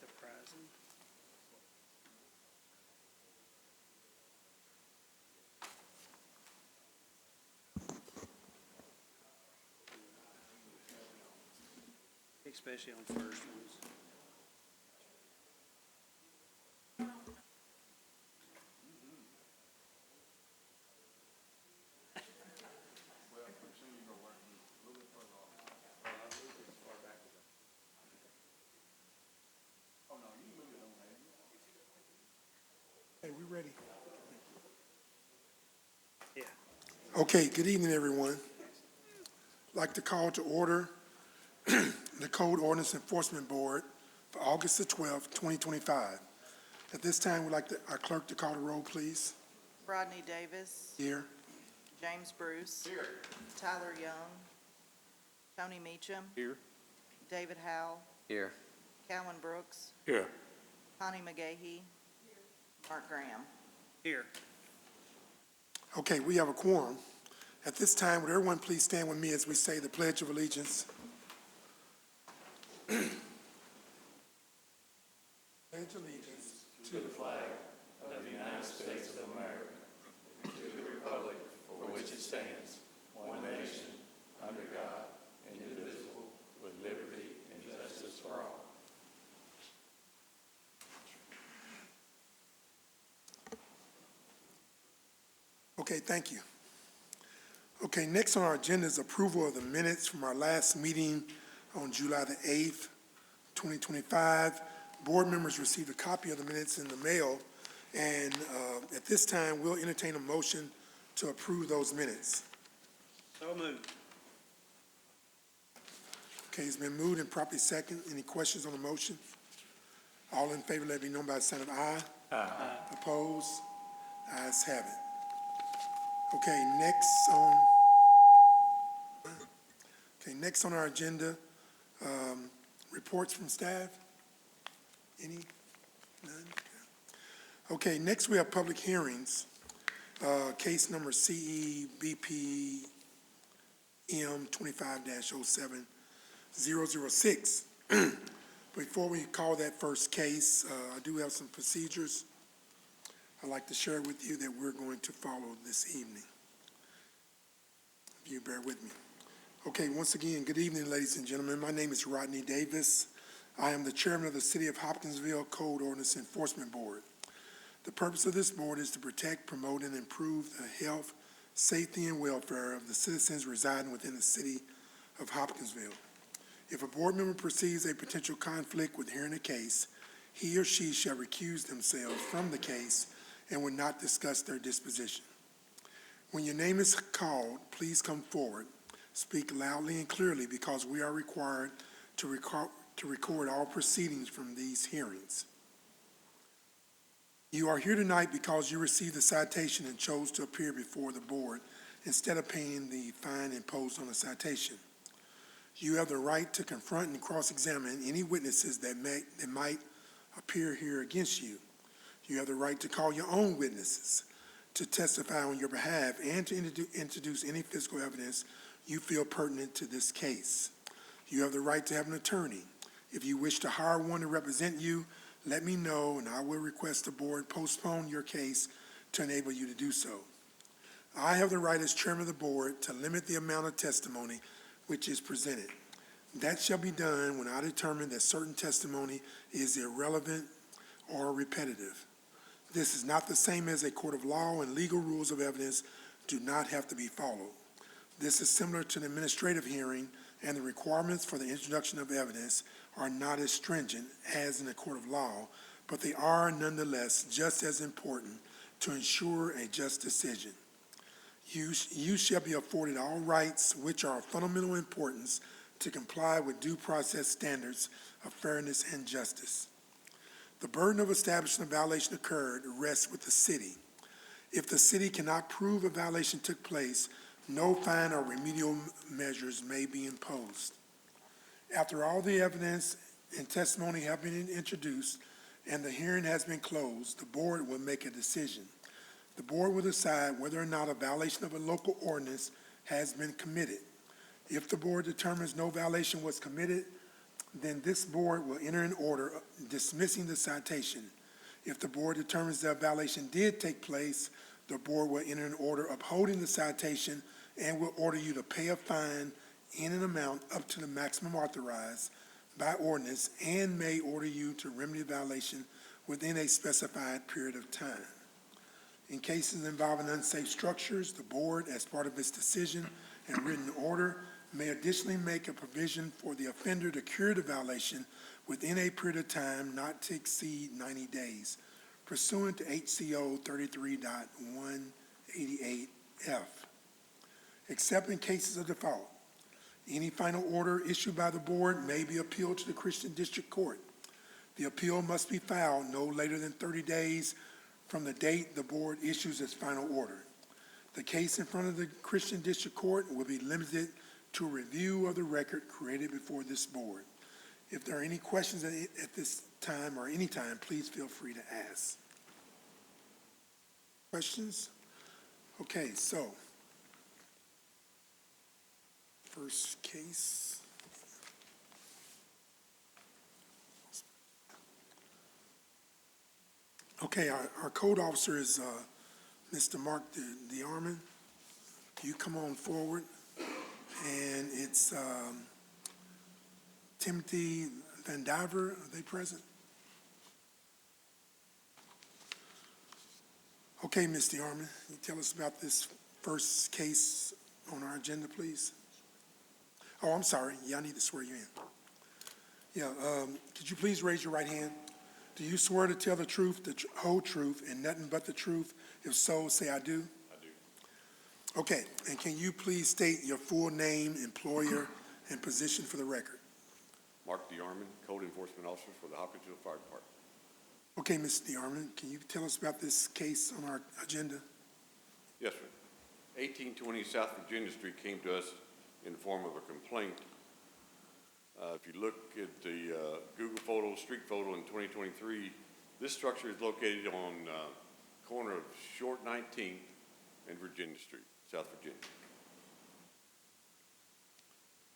surprising. Especially on first ones. Hey, we ready? Yeah. Okay, good evening, everyone. I'd like to call to order the Code Ordinance Enforcement Board for August the 12th, 2025. At this time, we'd like our clerk to call the roll, please. Rodney Davis. Here. James Bruce. Here. Tyler Young. Tony Meacham. Here. David Howell. Here. Calvin Brooks. Here. Connie McGahee. Mark Graham. Here. Okay, we have a quorum. At this time, would everyone please stand with me as we say the Pledge of Allegiance? Pledge allegiance to the flag Of the United States of America, and to the republic for which it stands, one nation, under God, indivisible, with liberty and justice for all. Okay, thank you. Okay, next on our agenda is approval of the minutes from our last meeting on July the 8th, 2025. Board members received a copy of the minutes in the mail, and at this time, we'll entertain a motion to approve those minutes. So moved. Okay, it's been moved and properly second. Any questions on the motion? All in favor, let it be known by the sign of aye. Aye. Opposed? Ayes have it. Okay, next on our agenda, reports from staff. Any? None? Okay, next we have public hearings. Case number CEBP M 25-07006. Before we call that first case, I do have some procedures I'd like to share with you that we're going to follow this evening. If you bear with me. Okay, once again, good evening, ladies and gentlemen. My name is Rodney Davis. I am the chairman of the City of Hopkinsville Code Ordinance Enforcement Board. The purpose of this board is to protect, promote, and improve the health, safety, and welfare of the citizens residing within the City of Hopkinsville. If a board member perceives a potential conflict with hearing a case, he or she shall recuse themselves from the case and will not discuss their disposition. When your name is called, please come forward. Speak loudly and clearly because we are required to record all proceedings from these hearings. You are here tonight because you received a citation and chose to appear before the board instead of paying the fine imposed on the citation. You have the right to confront and cross-examine any witnesses that might appear here against you. You have the right to call your own witnesses to testify on your behalf and to introduce any physical evidence you feel pertinent to this case. You have the right to have an attorney. If you wish to hire one to represent you, let me know and I will request the board postpone your case to enable you to do so. I have the right as chairman of the board to limit the amount of testimony which is presented. That shall be done when I determine that certain testimony is irrelevant or repetitive. This is not the same as a court of law, and legal rules of evidence do not have to be followed. This is similar to an administrative hearing, and the requirements for the introduction of evidence are not as stringent as in a court of law, but they are nonetheless just as important to ensure a just decision. You shall be afforded all rights which are of fundamental importance to comply with due process standards of fairness and justice. The burden of establishing a violation occurred rests with the city. If the city cannot prove a violation took place, no fine or remedial measures may be imposed. After all the evidence and testimony have been introduced and the hearing has been closed, the board will make a decision. The board will decide whether or not a violation of a local ordinance has been committed. If the board determines no violation was committed, then this board will enter an order dismissing the citation. If the board determines that a violation did take place, the board will enter an order upholding the citation and will order you to pay a fine in an amount up to the maximum authorized by ordinance and may order you to remedy the violation within a specified period of time. In cases involving unsafe structures, the board, as part of its decision and written order, may additionally make a provision for the offender to cure the violation within a period of time not to exceed 90 days, pursuant to HCO 33.188F. Except in cases of default, any final order issued by the board may be appealed to the Christian District Court. The appeal must be filed no later than 30 days from the date the board issues its final order. The case in front of the Christian District Court will be limited to a review of the record created before this board. If there are any questions at this time or any time, please feel free to ask. Questions? Okay, so first case. Okay, our code officer is Mr. Mark DeArmond. You come on forward. And it's Timothy Van Diver. Are they present? Okay, Ms. DeArmond, you tell us about this first case on our agenda, please. Oh, I'm sorry. Yeah, I need to swear you in. Yeah, could you please raise your right hand? Do you swear to tell the truth, the whole truth, and nothing but the truth? If so, say I do. Okay, and can you please state your full name, employer, and position for the record? Mark DeArmond, Code Enforcement Officer for the Hopkinsville Fire Department. Okay, Mr. DeArmond, can you tell us about this case on our agenda? Yes, sir. 1820 South Virginia Street came to us in the form of a complaint. If you look at the Google photo, street photo in 2023, this structure is located on corner of Short 19th and Virginia Street, South Virginia.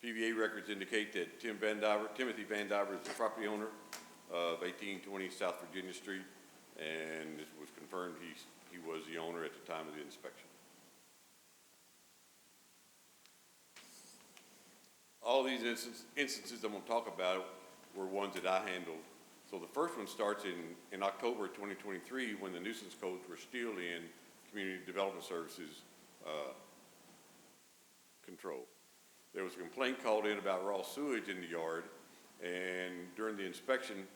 PVA records indicate that Timothy Van Diver is the property owner of 1820 South Virginia Street, and it was confirmed he was the owner at the time of the inspection. All these instances I'm going to talk about were ones that I handled. So the first one starts in October 2023 when the nuisance codes were still in Community Development Services control. There was a complaint called in about raw sewage in the yard, and during the inspection,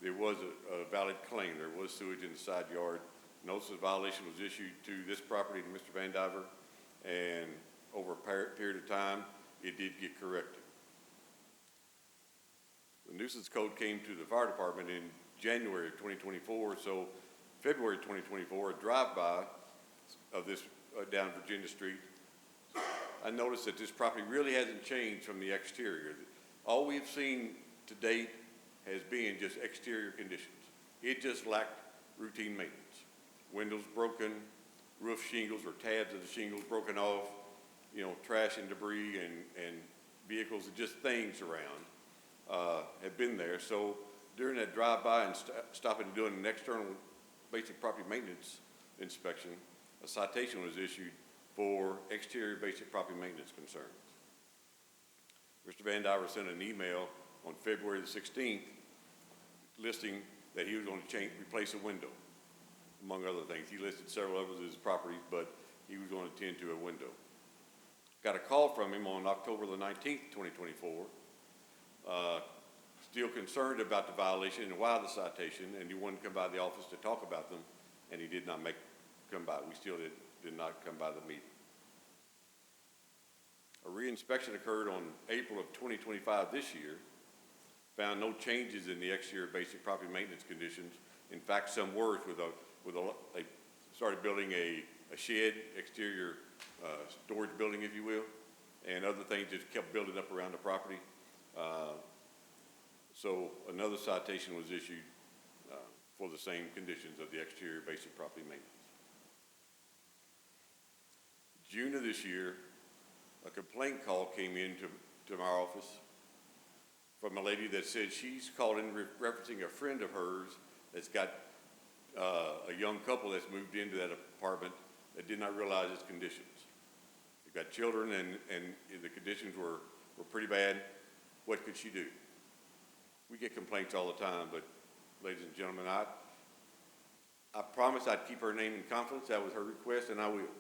there was a valid claim. There was sewage in the side yard. Notice of violation was issued to this property, to Mr. Van Diver, and over a period of time, it did get corrected. The nuisance code came to the fire department in January of 2024, so February 2024, a drive-by of this down Virginia Street, I noticed that this property really hasn't changed from the exterior. All we've seen to date has been just exterior conditions. It just lacked routine maintenance. Windows broken, roof shingles or tabs of the shingles broken off, trash and debris and vehicles and just things around have been there. So during that drive-by and stopping and doing an external basic property maintenance inspection, a citation was issued for exterior basic property maintenance concerns. Mr. Van Diver sent an email on February the 16th listing that he was going to replace a window, among other things. He listed several others as properties, but he was going to tend to a window. Got a call from him on October the 19th, 2024, still concerned about the violation and why the citation, and he wanted to come by the office to talk about them, and he did not come by. We still did not come by the meeting. A reinspection occurred on April of 2025 this year, found no changes in the exterior basic property maintenance conditions. In fact, some worse they started building a shed, exterior storage building, if you will, and other things just kept building up around the property. So another citation was issued for the same conditions of the exterior basic property maintenance. June of this year, a complaint call came in to our office from a lady that said she's called in referencing a friend of hers that's got a young couple that's moved into that apartment that did not realize its conditions. They've got children and the conditions were pretty bad. What could she do? We get complaints all the time, but ladies and gentlemen, I promised I'd keep her name in confidence. That was her request, and I will.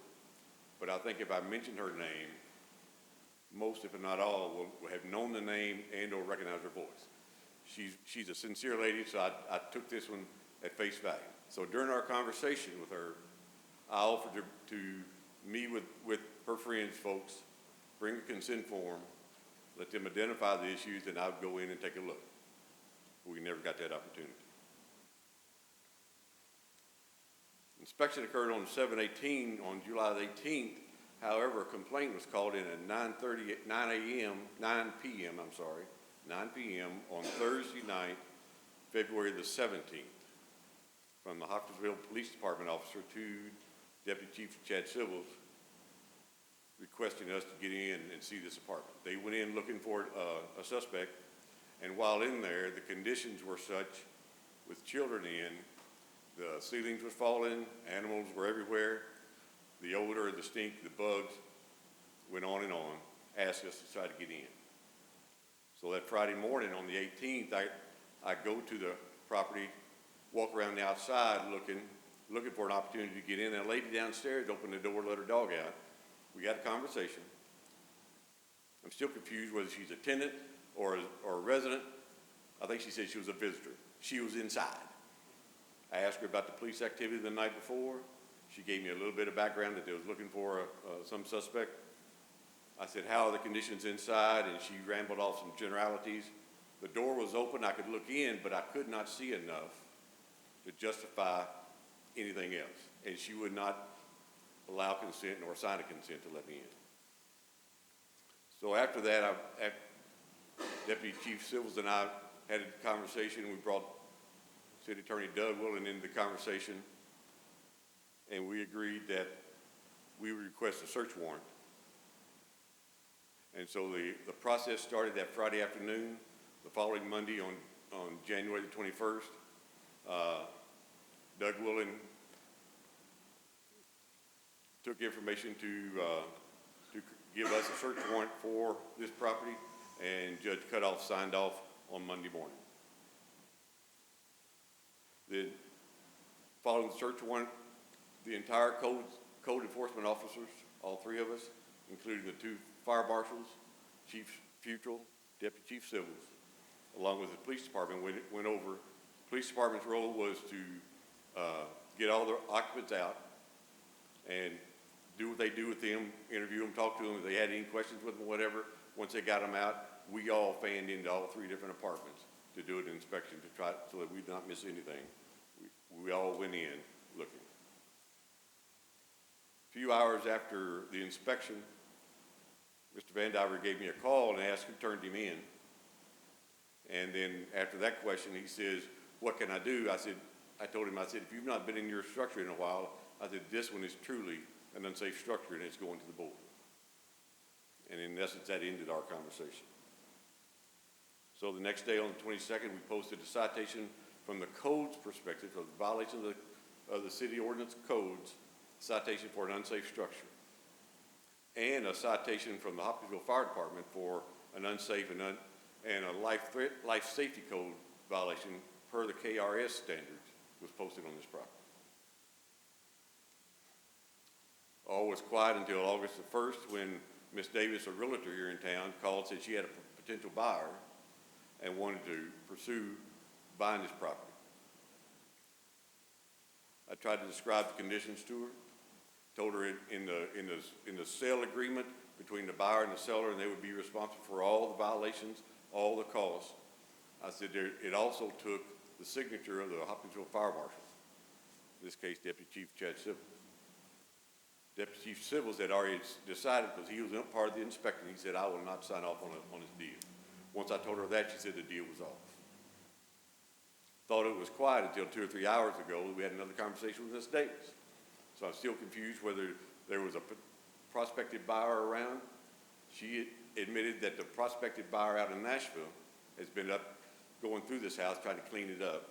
But I think if I mentioned her name, most, if not all, will have known the name and or recognize her voice. She's a sincere lady, so I took this one at face value. So during our conversation with her, I offered to meet with her friends, folks, bring a consent form, let them identify the issues, and I would go in and take a look. We never got that opportunity. Inspection occurred on 7/18, on July the 18th. However, a complaint was called in at 9 p.m. on Thursday night, February the 17th, from the Hopkinsville Police Department officer to Deputy Chief Chad Civils, requesting us to get in and see this apartment. They went in looking for a suspect, and while in there, the conditions were such, with children in, the ceilings were falling, animals were everywhere, the odor, the stink, the bugs went on and on, asked us to try to get in. So that Friday morning on the 18th, I go to the property, walk around the outside looking for an opportunity to get in, and a lady downstairs opened the door, let her dog out. We had a conversation. I'm still confused whether she's a tenant or a resident. I think she said she was a visitor. She was inside. I asked her about the police activity the night before. She gave me a little bit of background that they was looking for some suspect. I said, how are the conditions inside? And she rambled off some generalities. The door was open. I could look in, but I could not see enough to justify anything else. And she would not allow consent nor sign a consent to let me in. So after that, Deputy Chief Civils and I had a conversation. We brought City Attorney Doug Willen into the conversation, and we agreed that we would request a search warrant. And so the process started that Friday afternoon. The following Monday on January the 21st, Doug Willen took information to give us a search warrant for this property, and Judge Cutoff signed off on Monday morning. Then, following the search warrant, the entire code enforcement officers, all three of us, including the two fire marshals, Chief Futrell, Deputy Chief Civils, along with the police department, went over. The police department's role was to get all the occupants out and do what they do with them, interview them, talk to them if they had any questions with them, whatever. Once they got them out, we all fanned into all three different apartments to do an inspection to try so that we'd not miss anything. We all went in looking. A few hours after the inspection, Mr. Van Diver gave me a call and asked who turned him in. And then after that question, he says, what can I do? I told him, if you've not been in your structure in a while, I said, this one is truly an unsafe structure and it's going to the board. And in essence, that ended our conversation. So the next day on the 22nd, we posted a citation from the codes perspective of the violation of the city ordinance codes, citation for an unsafe structure, and a citation from the Hopkinsville Fire Department for an unsafe and a life safety code violation per the KRS standards was posted on this property. All was quiet until August the 1st when Ms. Davis, a realtor here in town, called, said she had a potential buyer and wanted to pursue buying this property. I tried to describe the conditions to her, told her in the sale agreement between the buyer and the seller, and they would be responsible for all the violations, all the costs. I said it also took the signature of the Hopkinsville Fire Marshal, in this case Deputy Chief Chad Civils. Deputy Chief Civils had already decided, because he was part of the inspection, he said, I will not sign off on his deal. Once I told her that, she said the deal was off. Thought it was quiet until 2 or 3 hours ago. We had another conversation with Ms. Davis. So I'm still confused whether there was a prospective buyer around. She admitted that the prospective buyer out in Nashville has been up, going through this house, trying to clean it up.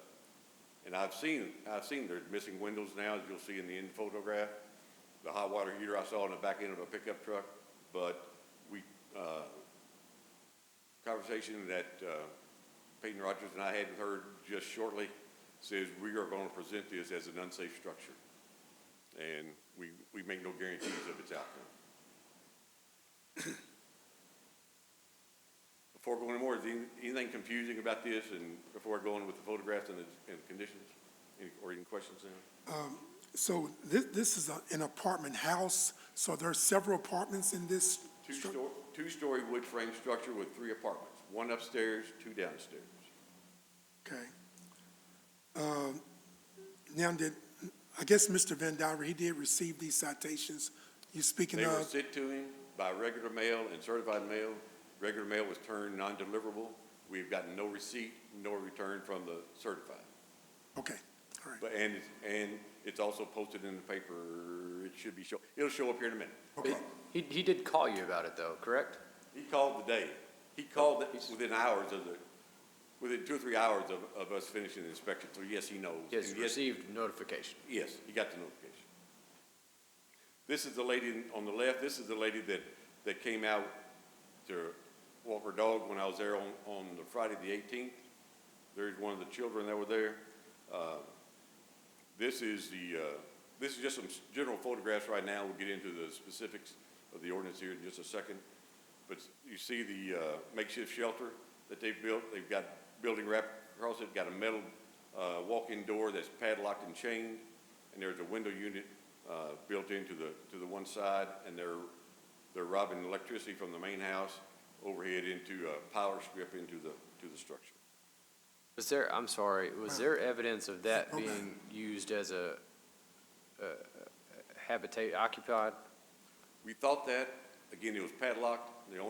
And I've seen there's missing windows now, as you'll see in the end photograph. The hot water heater I saw in the back end of a pickup truck, but conversation that Peyton Rogers and I had with her just shortly says we are going to present this as an unsafe structure. And we make no guarantees of its outcome. Before going more, is anything confusing about this? And before going with the photographs and the conditions? Any questions now? So this is an apartment house, so there are several apartments in this? Two-story wood frame structure with 3 apartments, 1 upstairs, 2 downstairs. Okay. Now, I guess Mr. Van Diver, he did receive these citations you speaking They were of? sent to him by regular mail and certified mail. Regular mail was turned non-deliverable. We've gotten no receipt, nor return from the certified. Okay, all right. But, and it's also posted in the paper. It'll show up here in a minute. Okay, He did call you about it though, correct? He called today. He called within hours within 2 or 3 hours of us finishing the inspection. So yes, he knows. He has And yes, received notification. yes, he got the notification. This is the lady on the left. This is the lady that came out to walk her dog when I was there on the Friday the 18th. There's one of the children that were there. This is just some general photographs right now. We'll get into the specifics of the ordinance here in just a second. But you see the makeshift shelter that they've built. They've got building wrapped across it, got a metal walk-in door that's padlocked and chained, and there's a window unit built into the one side, and they're robbing electricity from the main house overhead into a power strip into the structure. Was there evidence of that being used as a habitat occupied? We thought that. Again, it was padlocked. The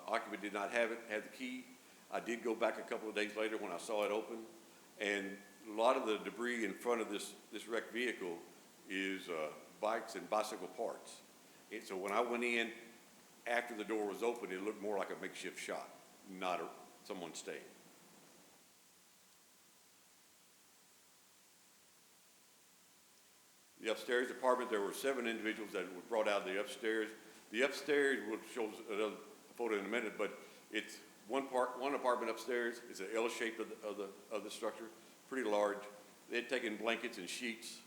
occupant did not have the key. I did go back a couple of days later when I saw it open, and a lot of the debris in front of this wrecked vehicle is bikes and bicycle parts. And so when I went in, after the door was open, it looked more like a makeshift shop, not someone staying. The upstairs apartment, there were 7 individuals that were brought out of the upstairs. The upstairs, we'll show another photo in a minute, but it's one apartment upstairs. It's an L shape of the structure, pretty large. They had taken blankets and sheets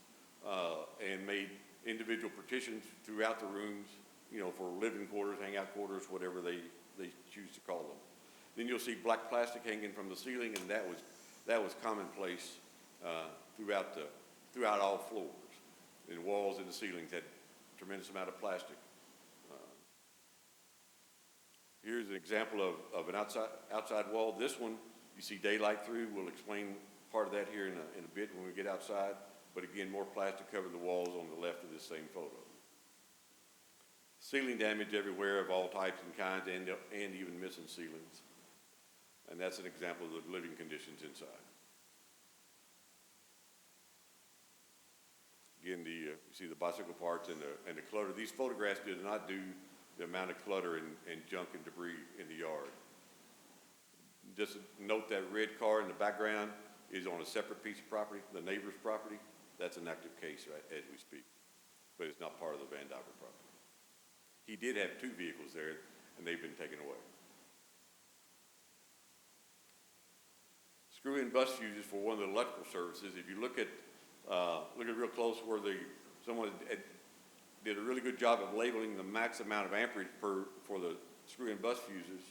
and made individual partitions throughout the rooms, for living quarters, hangout quarters, whatever they choose to call them. Then you'll see black plastic hanging from the ceiling, and that was commonplace throughout all floors. And walls and the ceilings had a tremendous amount of plastic. Here's an example of an outside wall. This one you see daylight through. We'll explain part of that here in a bit when we get outside. But again, more plastic covered the walls on the left of this same photo. Ceiling damage everywhere of all types and kinds, and even missing ceilings. And that's an example of the living conditions inside. Again, you see the bicycle parts and the clutter. These photographs did not do the amount of clutter and junk and debris in the yard. Just note that red car in the background is on a separate piece of property, the neighbor's property. That's an active case right as we speak, but it's not part of the Van Diver property. He did have 2 vehicles there, and they've been taken away. Screw-in bus fuses for one of the electrical services. If you look at real close where someone did a really good job of labeling the max amount of amperage for the screw-in bus fuses.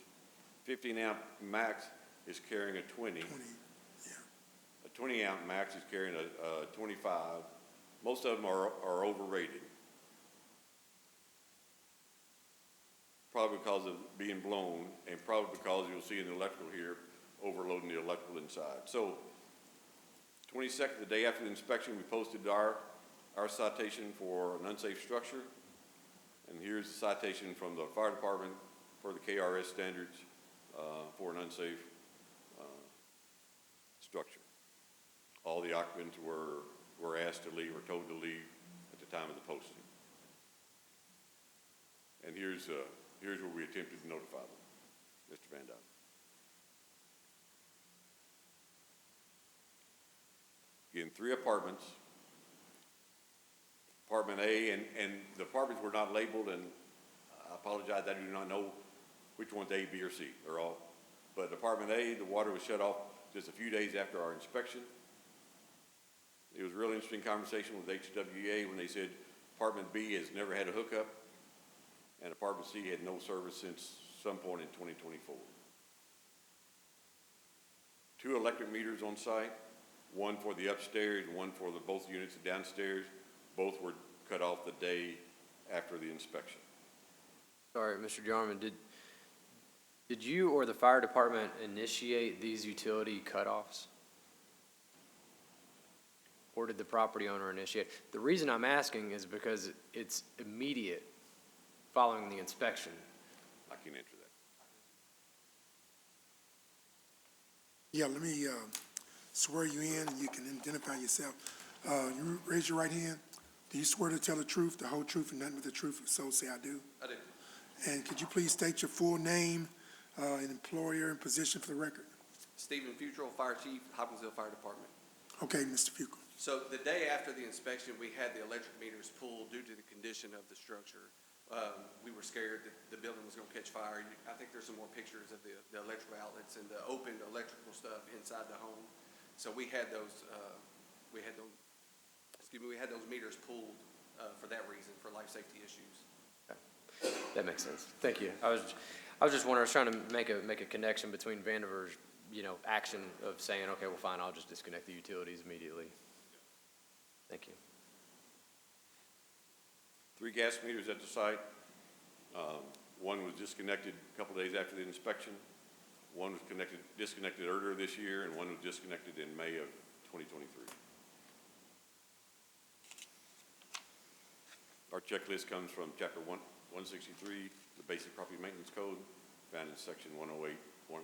15 amp max is carrying a 20. A 20 amp max is carrying a 25. Most of them are overrated. Probably because of being blown, and probably because you'll see in the electrical here, overloading the electrical inside. So 22nd, the day after the inspection, we posted our citation for an unsafe structure. And here's the citation from the fire department for the KRS standards for an unsafe structure. All the occupants were asked to leave or told to leave at the time of the posting. And here's where we attempted to notify them, Mr. Van Dyke. in 3 apartments. Apartment A, and the apartments were not labeled, and I apologize, I do not know which one's A, B, or C. They're all, but apartment A, the water was shut off just a few days after our inspection. It was a real interesting conversation with HWA when they said apartment B has never had a hookup, and apartment C had no service since some point in 2024. 2 electric meters on site, one for the upstairs, one for the both units downstairs. Both were cut off the day after the inspection. Sorry, Mr. Jarman, did you or the fire department initiate these utility cutoffs? Or did the property owner initiate? The reason I'm asking is because it's immediate following the inspection. I can answer that. Yeah, let me swear you in, and you can identify yourself. You raise your right hand. Do you swear to tell the truth, the whole truth, and nothing but the truth? So say I do. I do. And could you please state your full name, and employer and position for the record? Stephen Futrell, Fire Chief, Hopkinsville Fire Department. Okay, Mr. Fuqua. So the day after the inspection, we had the electric meters pulled due to the condition of the structure. We were scared that the building was gonna catch fire. I think there's some more pictures of the electrical outlets and the opened electrical stuff inside the home. So we had those meters pulled, for that reason, for life safety issues. That makes sense. Thank you. I was just wondering, I was trying to make a connection between Vandiver's, action of saying, okay, well, fine, I'll just disconnect the utilities immediately. Thank you. 3 gas meters at the site. One was disconnected a couple days after the inspection. One was disconnected earlier this year, and one was disconnected in May of 2023. Our checklist comes from Chapter 163, the Basic Property Maintenance Code, found in Section 108.1.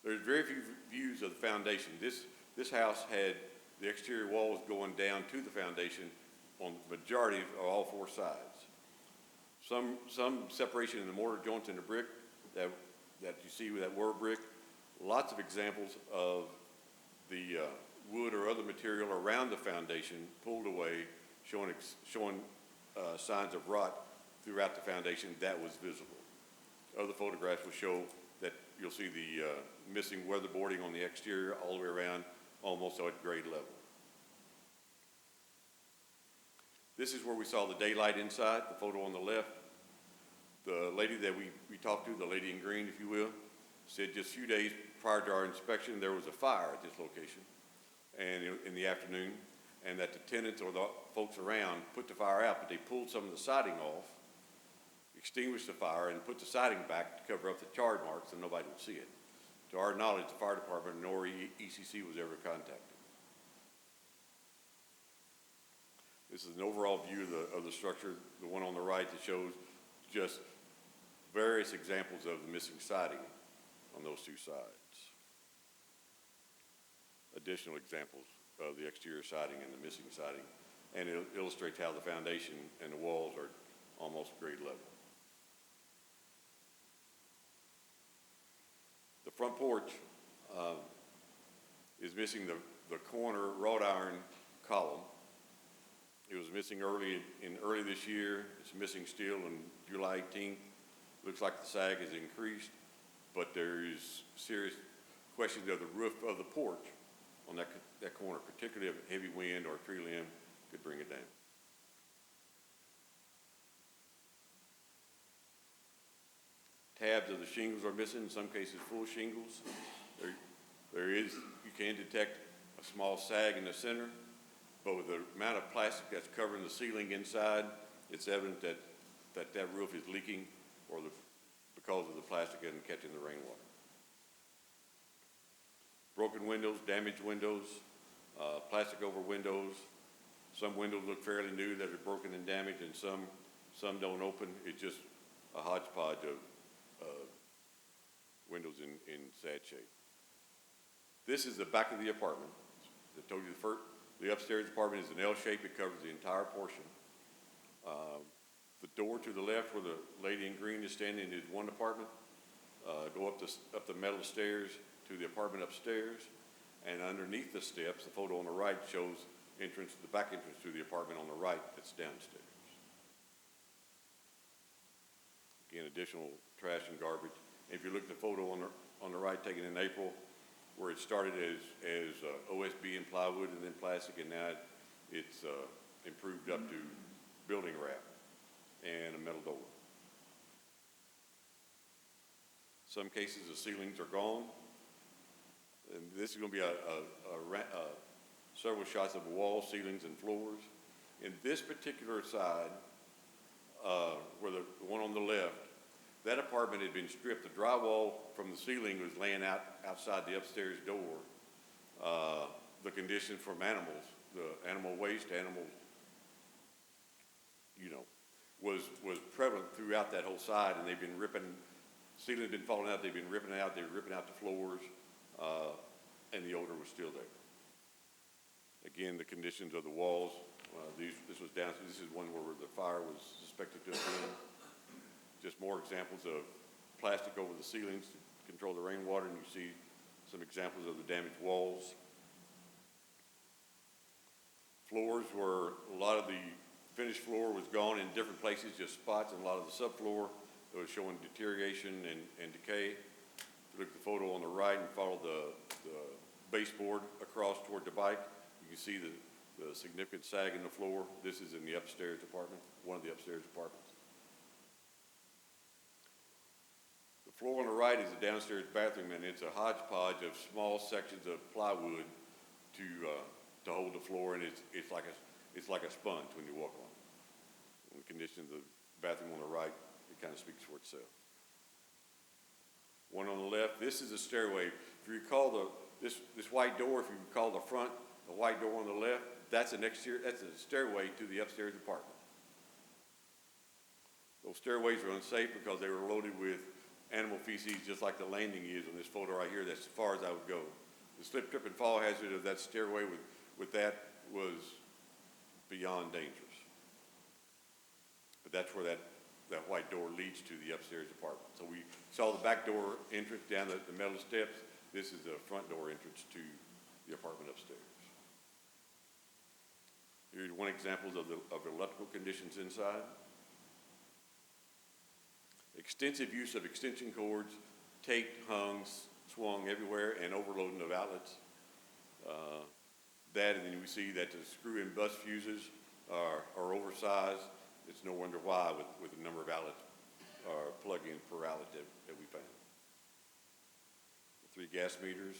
There's very few views of the foundation. This house had the exterior walls going down to the foundation on the majority of all 4 sides. Some separation in the mortar joints and the brick that you see with that were brick. Lots of examples of the wood or other material around the foundation pulled away, showing signs of rot throughout the foundation that was visible. Other photographs will show that you'll see the missing weatherboarding on the exterior all the way around, almost at grade level. This is where we saw the daylight inside, the photo on the left. The lady that we talked to, the lady in green, if you will, said just a few days prior to our inspection, there was a fire at this location and in the afternoon, and that the tenants or the folks around put the fire out, but they pulled some of the siding off, extinguished the fire, and put the siding back to cover up the charred marks so nobody would see it. To our knowledge, the fire department nor ECC was ever contacted. This is an overall view of the structure, the one on the right that shows just various examples of the missing siding on those 2 sides. Additional examples of the exterior siding and the missing siding, and it illustrates how the foundation and the walls are almost grade level. The front porch is missing the corner wrought iron column. It was missing early this year. It's missing still on July 18th. Looks like the sag has increased, but there is serious questions of the roof of the porch on that corner, particularly if a heavy wind or a tree limb could bring it down. Tabs of the shingles are missing, in some cases full shingles. You can detect a small sag in the center, but with the amount of plastic that's covering the ceiling inside, it's evident that roof is leaking because of the plastic and catching the rainwater. Broken windows, damaged windows, plastic over windows. Some windows look fairly new that are broken and damaged, and some don't open. It's just a hodgepodge of windows in sad shape. This is the back of the apartment. I told you the upstairs apartment is an L shape. It covers the entire portion. The door to the left where the lady in green is standing is one apartment. Go up the metal stairs to the apartment upstairs, And underneath the steps, the photo on the right shows the back entrance to the apartment on the right that's downstairs. Again, additional trash and garbage. If you look at the photo on the right taken in April, where it started as OSB and plywood and then plastic, and now it's improved up to building wrap and a metal door. Some cases the ceilings are gone, and this is going to be several shots of walls, ceilings, and floors. In this particular side, where the one on the left, that apartment had been stripped. The drywall from the ceiling was laying outside the upstairs door. The condition from animals, the animal waste, was prevalent throughout that whole side, and they've been ripping, ceiling had been falling out, they've been ripping it out, they were ripping out the floors, and the odor was still there. Again, the conditions of the walls, this is one where the fire was suspected to have been. Just more examples of plastic over the ceilings to control the rainwater, and you see some examples of the damaged walls. Floors were, a lot of the finished floor was gone in different places, just spots, and a lot of the subfloor that was showing deterioration and decay. If you look at the photo on the right and follow the baseboard across toward the bike, you can see the significant sag in the floor. This is in the upstairs apartment, one of the upstairs apartments. The floor on the right is the downstairs bathroom, and it's a hodgepodge of small sections of plywood to hold the floor, and it's like a sponge when you walk on it. And the condition of the bathroom on the right, it kind of speaks for itself. One on the left, this is a stairway. If you recall this white door, if you recall the white door on the left, that's a stairway to the upstairs apartment. Those stairways are unsafe because they were loaded with animal feces, just like the landing is on this photo right here. That's as far as I would go. The slip, trip, and fall hazard of that stairway with that was beyond dangerous. But that's where that white door leads to the upstairs apartment. So we saw the back door entrance down the metal steps. This is the front door entrance to the apartment upstairs. Here's one example of the electrical conditions inside. Extensive use of extension cords, taped, hung, swung everywhere, and overloading of outlets. And then we see that the screw and bus fuses are oversized. It's no wonder why with the number of outlets plug-ins per outlet that we found. The 3 gas meters.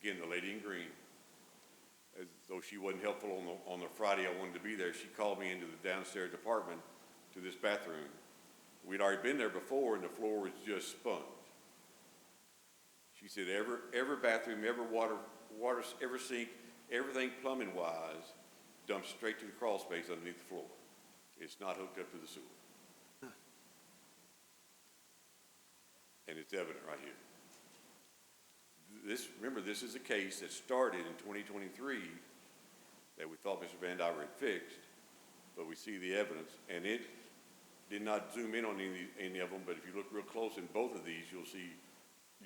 Again, the lady in green, as though she wasn't helpful on the Friday I wanted to be there, she called me into the downstairs apartment to this bathroom. We'd already been there before, and the floor was just sponge. She said every bathroom, every water, every sink, everything plumbing wise dumps straight to the crawl space underneath the floor. It's not hooked up to the sewer. And it's evident right here. Remember, this is a case that started in 2023 that we thought Mr. Van Diver had fixed, but we see the evidence, and it did not zoom in on any of them, but if you look real close in both of these, you'll see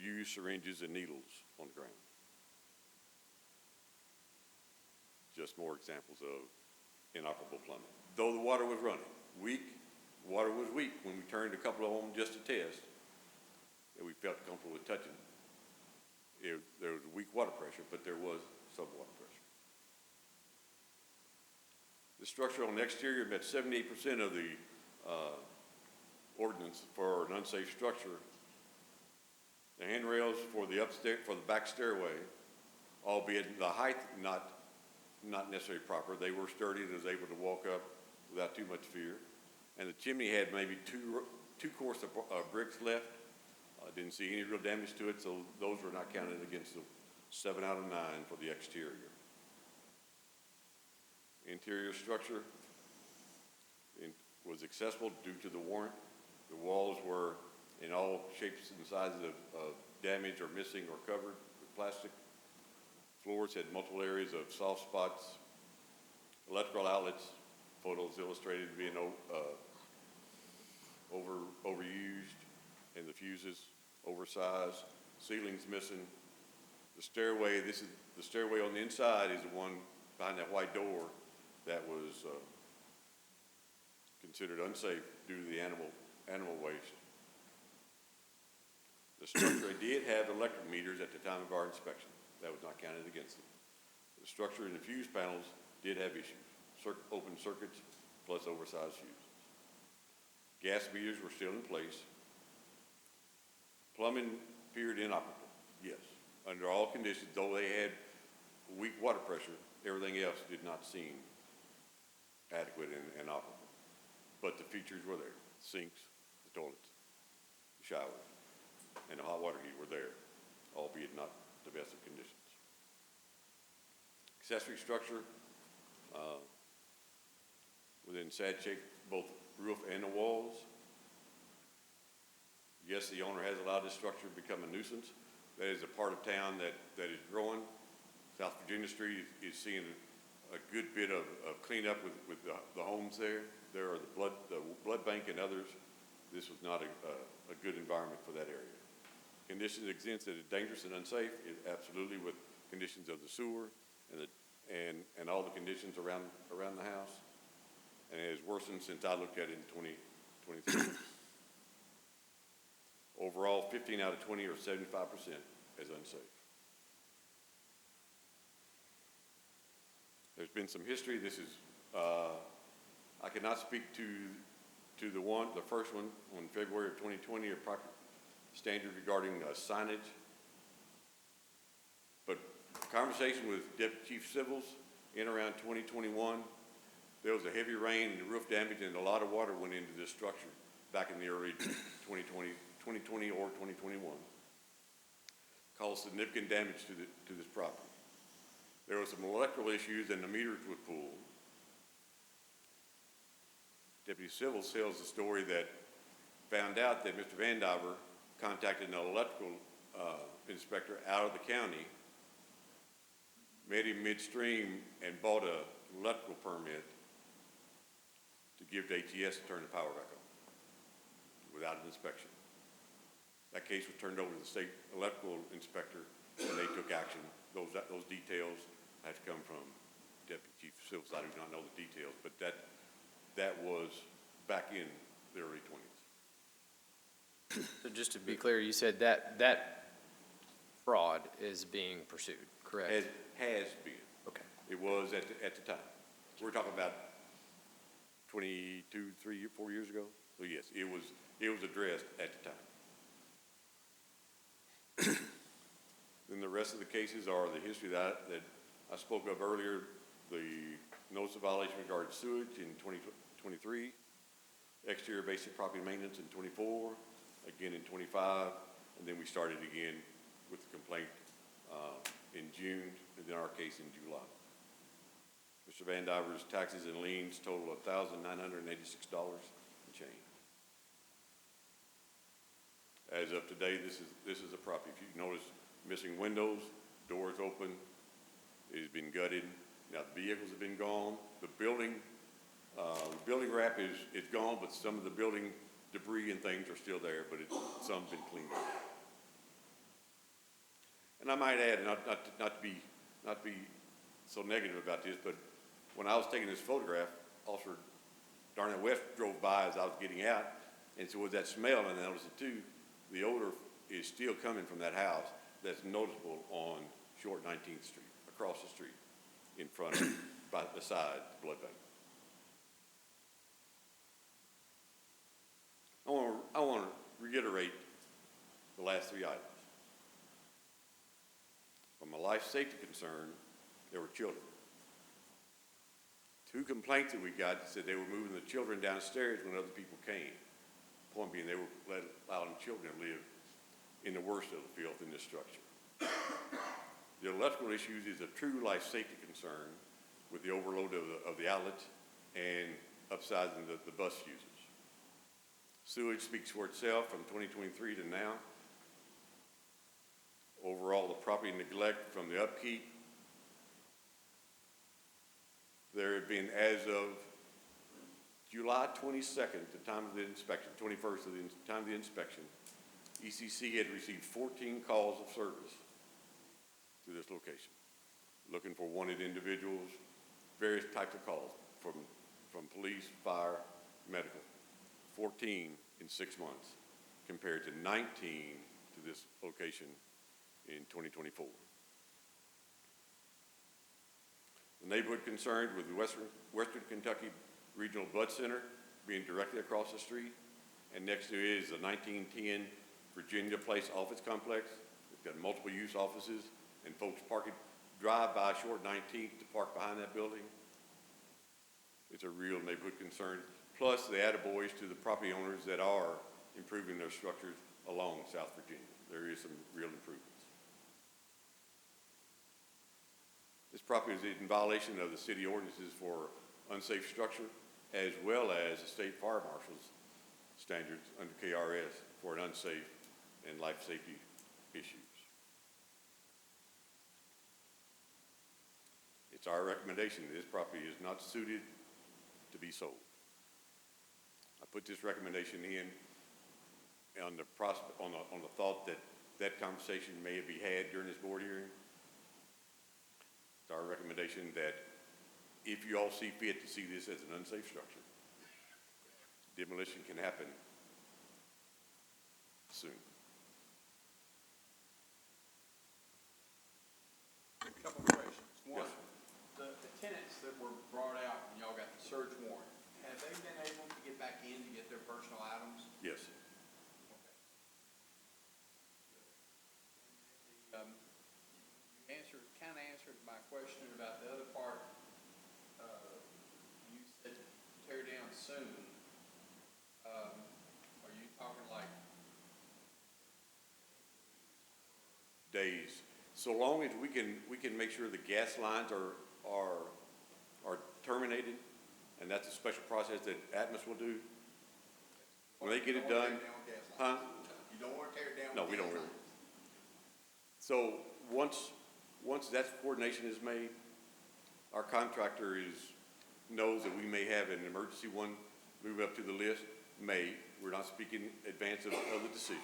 used syringes and needles on the ground. Just more examples of inoperable plumbing. Though the water was running, water was weak when we turned a couple of them just to test, and we felt comfortable with touching. There was weak water pressure, but there was some water pressure. The structure on the exterior met 78% of the ordinance for an unsafe structure. The handrails for the back stairway, albeit the height not necessarily proper, they were sturdy and was able to walk up without too much fear. And the chimney had maybe two course of bricks left. Didn't see any real damage to it, so those were not counted against the 7 out of 9 for the exterior. Interior structure was accessible due to the warrant. The walls were in all shapes and sizes of damage or missing or covered with plastic. Floors had multiple areas of soft spots. Electrical outlets, photos illustrated being overused, and the fuses oversized, ceiling's missing. The stairway, the stairway on the inside is the one behind that white door that was considered unsafe due to the animal waste. The structure did have electric meters at the time of our inspection. That was not counted against it. The structure and the fuse panels did have issues, open circuits plus oversized fuses. Gas meters were still in place. Plumbing appeared inoperable, yes. Under all conditions, though they had weak water pressure, everything else did not seem adequate and operable. But the features were there: sinks, the toilets, the showers, and the hot water heat were there, albeit not the best of conditions. Accessory structure was in sad shape, both roof and the walls. Yes, the owner has allowed this structure to become a nuisance. That is a part of town that is growing. South Virginia Street is seeing a good bit of cleanup with the homes there. There are the blood bank and others. This was not a good environment for that area. Conditions exist that is dangerous and unsafe, absolutely, with conditions of the sewer and all the conditions around the house. And it has worsened since I looked at it in 2023. Overall, 15 out of 20 or 75% as unsafe. There's been some history. This is, I cannot speak to the first one on February of 2020, a proper standard regarding signage. But conversation with Deputy Chief Civils in around 2021, there was a heavy rain and roof damage, and a lot of water went into this structure back in the early 2020 or 2021. Caused significant damage to this property. There were some electrical issues and the meters were pulled. Deputy Civil tells the story that found out that Mr. Van Diver contacted an electrical inspector out of the county, met him midstream and bought an electrical permit to give to ATS to turn the power back on without an inspection. That case was turned over to the state electrical inspector and they took action. Those details had to come from Deputy Chief of Civil. I do not know the details, but that was back in the early 20s. So just to be clear, you said that fraud is being pursued, correct? Has been. Okay. It was at the time. We're talking about 4 years ago. So yes, it was addressed at the time. Then the rest of the cases are the history that I spoke of earlier, the notice of violation regarding sewage in 2023, exterior basic property maintenance in 24, again in 25, and then we started again with the complaint in June, and then our case in July. Mr. Van Diver's taxes and liens total $1,986 and change. As of today, this is a property. If you notice, missing windows, doors open, it has been gutted. Now the vehicles have been gone. The building wrap is gone, but some of the building debris and things are still there, but some's been cleaned up. And I might add, not to be so negative about this, but when I was taking this photograph, Officer Darnell West drove by as I was getting out, and so with that smell, and I noticed it too, the odor is still coming from that house that's noticeable on Short 19th Street, across the street, in front of, beside the blood bank. I want to reiterate the last three items. From a life safety concern, there were children. 2 complaints that we got that said they were moving the children downstairs when other people came. Point being, they were allowing children to live in the worst of the filth in this structure. The electrical issues is a true life safety concern with the overload of the outlets and upsizing the bus fuses. Sewage speaks for itself from 2023 to now. Overall, the property neglect from the upkeep. There have been, as of July 22nd, the time of the inspection, 21st of the time of the inspection, ECC had received 14 calls of service to this location, looking for wanted individuals, various types of calls from police, fire, medical. 14 in 6 months compared to 19 to this location in 2024. The neighborhood concerned with the Western Kentucky Regional Blood Center being directly across the street, and next to it is the 1910 Virginia Place Office Complex. It's got multiple use offices, and folks drive by short 19th to park behind that building. It's a real neighborhood concern. Plus, the attaboys to the property owners that are improving their structures along South Virginia. There is some real improvements. This property is in violation of the city ordinances for unsafe structure, as well as the state fire marshal's standards under KRS for an unsafe and life safety issues. It's our recommendation that this property is not suited to be sold. I put this recommendation in on the thought that that conversation may be had during this board hearing. It's our recommendation that if you all see fit to see this as an unsafe structure, demolition can happen soon. Couple of questions. One, Yes. the tenants that were brought out when y'all got the search warrant, have they been able to get back in to get their personal items? Yes. You kind of answered my question about the other part. You said tear down soon. Are you talking like? Days. So long as we can make sure the gas lines are terminated, and that's a special process that Atmos will do. When they get it done, huh? You don't want to tear it down? No, we don't really. So once that coordination is made, our contractor knows that we may have an emergency one move up to the list. We're not speaking advance of the decision,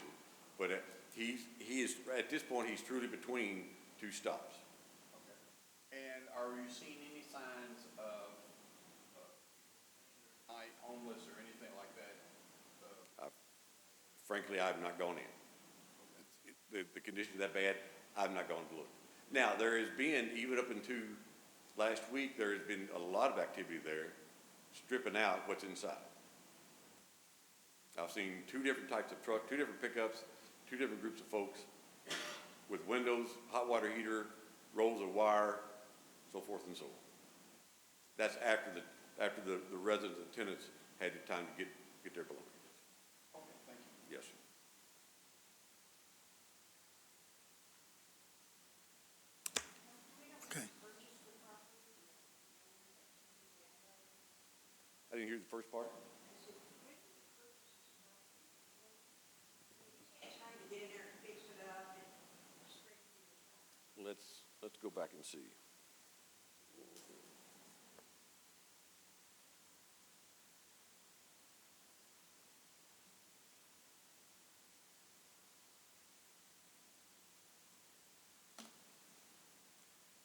but he is at this point he's truly between two stops. Okay. And are you seeing any signs of night homeless or anything like that? Frankly, I've not gone in. The condition is that bad, I've not gone to look. Now, there has been, even up into last week, there has been a lot of activity there, stripping out what's inside. I've seen two different types of trucks, two different pickups, two different groups of folks with windows, hot water heater, rolls of wire, so forth and so on. That's after the residents and tenants had the time to get their belongings. Okay, thank you. Yes, sir. Okay. I didn't hear the first part. Let's go back and see.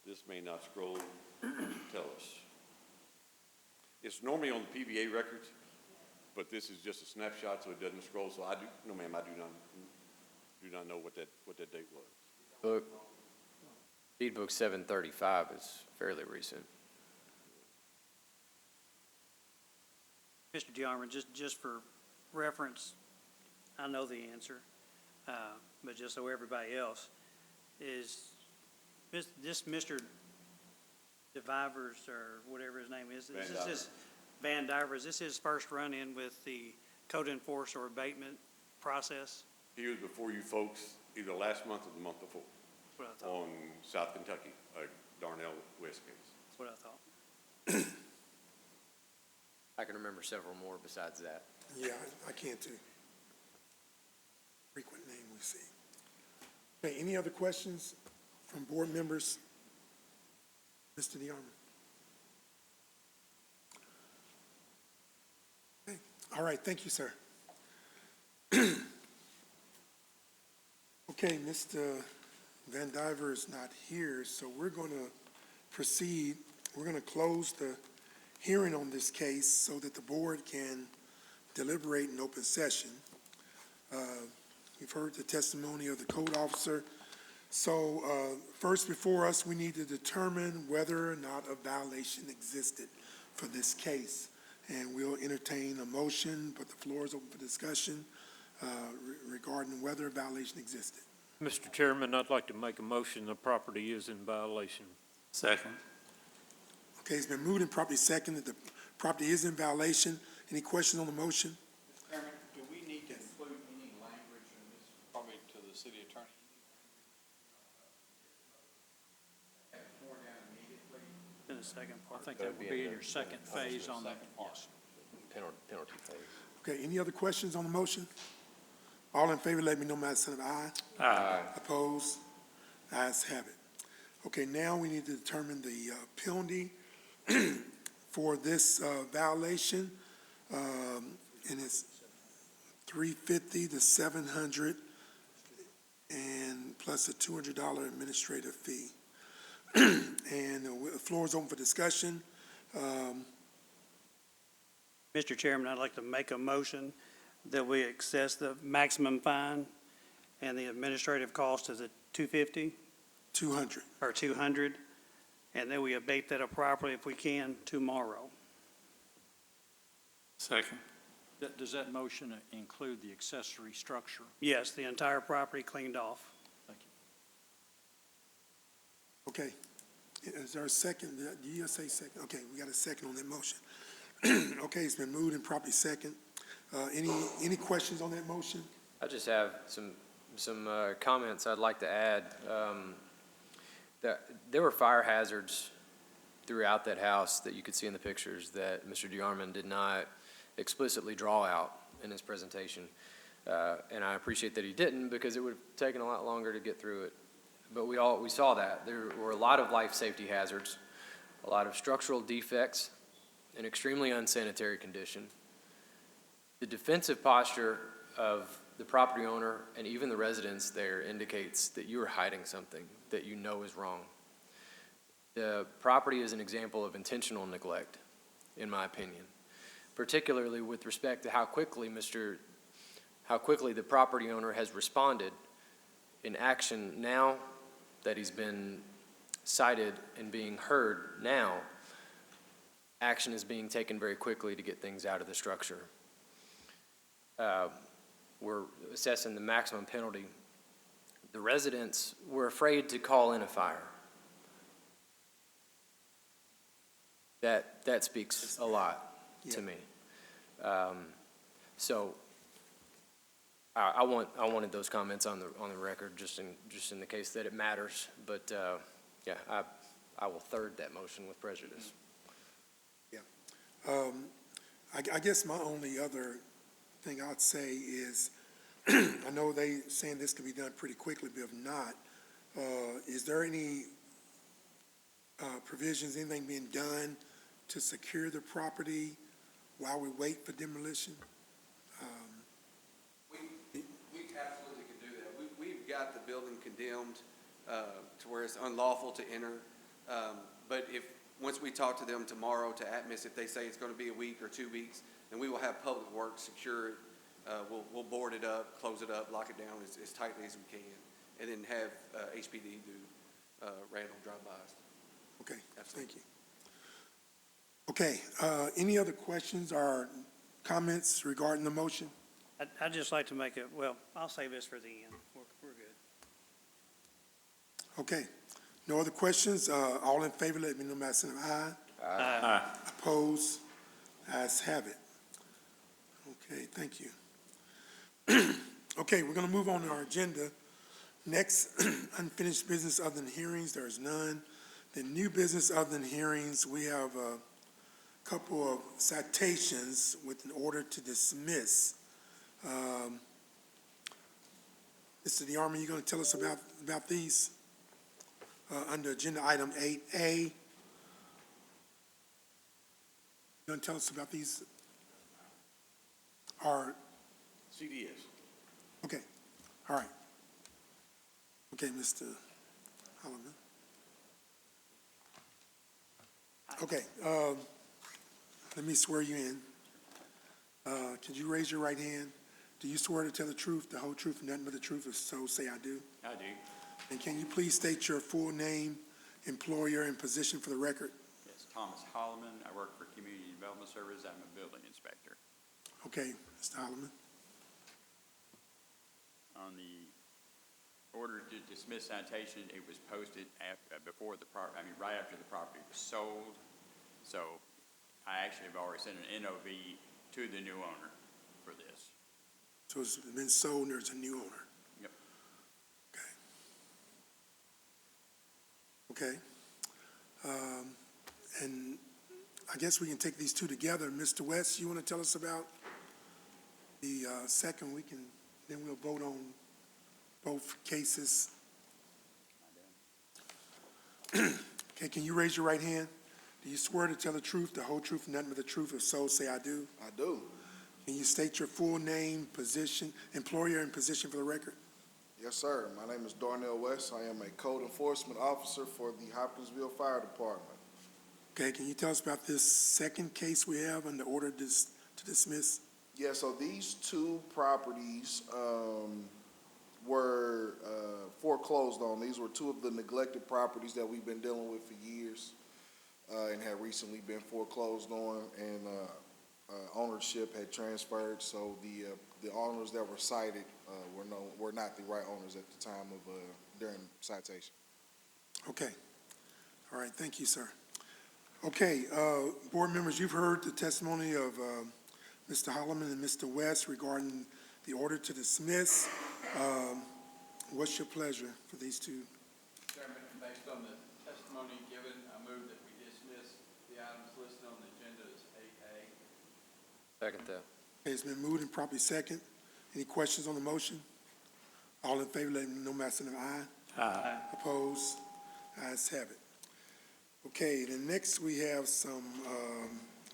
This may not scroll to tell us. It's normally on the PVA records, but this is just a snapshot, so it doesn't scroll. So I do not know what that date was. Deed book 735 is fairly recent. Mr. DeArmond, just for reference, I know the answer, but just so everybody else, is this Mr. DeVivers, or whatever his name is, Van Diver, is this his first run-in with the code enforcement or abatement process? He was before you folks either last month or the month before That's what I thought. on South Kentucky, Darnell West case. That's what I thought. I can remember several more besides that. Yeah, I can too. Frequent name we see. Okay, any other questions from board members? Mr. DeArmond. Okay, all right, thank you, sir. Okay, Mr. Van Diver is not here, so we're going to proceed. We're going to close the hearing on this case so that the board can deliberate in open session. You've heard the testimony of the code officer. So first, before us, we need to determine whether or not a violation existed for this case. And we'll entertain a motion, but the floor is open for discussion regarding whether a violation existed. Mr. Chairman, I'd like to make a motion the property is in violation. Second. Okay, it's been moved and properly seconded that the property is in violation. Any questions on the motion? Mr. Chairman, do we need to include any language in this, probably to the city attorney? Have it torn down immediately? In the second part. I think That that would would be be in in the- your second phase on the, Second part. yes. Penalty phase. Okay, any other questions on the motion? All in favor, let me know by the sign of aye. Aye. Opposed? Ayes have it. Okay, now we need to determine the penalty for this violation. And it's $350 to $700 and plus a $200 administrative fee. And the floor is open for discussion. Mr. Chairman, I'd like to make a motion that we access the maximum fine and the administrative cost is at $250 $200. or $200, and then we abate that properly if we can tomorrow. Second. Does that motion include the accessory structure? Yes, the entire property cleaned off. Thank you. Okay. Is there a second? Did you say second? Okay, we got a second on that motion. Okay, it's been moved and properly second. Any questions on that motion? I just have some comments I'd like to add. That there were fire hazards throughout that house that you could see in the pictures that Mr. DeArmond did not explicitly draw out in his presentation. And I appreciate that he didn't because it would have taken a lot longer to get through it. But we saw that. There were a lot of life safety hazards, a lot of structural defects, an extremely unsanitary condition. The defensive posture of the property owner and even the residents there indicates that you are hiding something that you know is wrong. The property is an example of intentional neglect, in my opinion, particularly with respect to how quickly the property owner has responded in action now that he's been cited and being heard now. Action is being taken very quickly to get things out of the structure. We're assessing the maximum penalty. The residents were afraid to call in a fire. That speaks a lot to me. So I wanted those comments on the record just in the case that it matters. But yeah, I will third that motion with prejudice. I guess my only other thing I'd say is, I know they saying this could be done pretty quickly, but if not, is there any provisions, anything being done to secure the property while we wait for demolition? We absolutely can do that. We've got the building condemned to where it's unlawful to enter. But once we talk to them tomorrow to Atmos, if they say it's going to be a week or 2 weeks, then we will have public works secure it. We'll board it up, close it up, lock it down as tightly as we can, and then have HPD do random drive-bys. Okay, Absolutely. thank you. Okay, any other questions or comments regarding the motion? I'd just like to make it, well, I'll save this for the end. We're good. Okay, no other questions? All in favor, let me know by the sign of aye. Aye. Opposed? Ayes have it. Okay, thank you. Okay, we're going to move on to our agenda. Next, unfinished business other than hearings, there is none. The new business other than hearings, we have a couple of citations with an order to dismiss. Mr. DeArmond, you going to tell us about these? Under agenda item 8A. You going to tell us about these? Or, CDS. okay, all right. Okay, Mr. Holloman. Okay, let me swear you in. Could you raise your right hand? Do you swear to tell the truth, the whole truth, and nothing but the truth, if so say I do? I do. And can you please state your full name, employer, and position for the record? Yes, Thomas Holloman. I work for Community Development Services. I'm a building inspector. Okay, Mr. Holloman. On the order to dismiss citation, it was posted before right after the property was sold. So I actually have already sent an NOV to the new owner for this. So it's been sold and there's a new owner? Yep. Okay. And I guess we can take these two together. Mr. West, you want to tell us about the second? Then we'll vote on both cases. Okay, can you raise your right hand? Do you swear to tell the truth, the whole truth, and nothing but the truth? If so, say I do. I do. Can you state your full name, position, employer, and position for the record? Yes, sir. My name is Darnell West. I am a code enforcement officer for the Hopkinsville Fire Department. Okay, can you tell us about this second case we have under order to dismiss? Yeah, so these two properties were foreclosed on. These were two of the neglected properties that we've been dealing with for years and had recently been foreclosed on, and ownership had transferred. So the owners that were cited were not the right owners at the time of during citation. Okay. All right, thank you, sir. Okay, board members, you've heard the testimony of Mr. Holloman and Mr. West regarding the order to dismiss. What's your pleasure for these two? Chairman, based on the testimony given, I move that we dismiss the items listed on the agenda as 8A. Second that. Okay, it's been moved and properly second. Any questions on the motion? All in favor, let me know by saying aye. Aye. Opposed? Ayes have it. Okay, then next we have some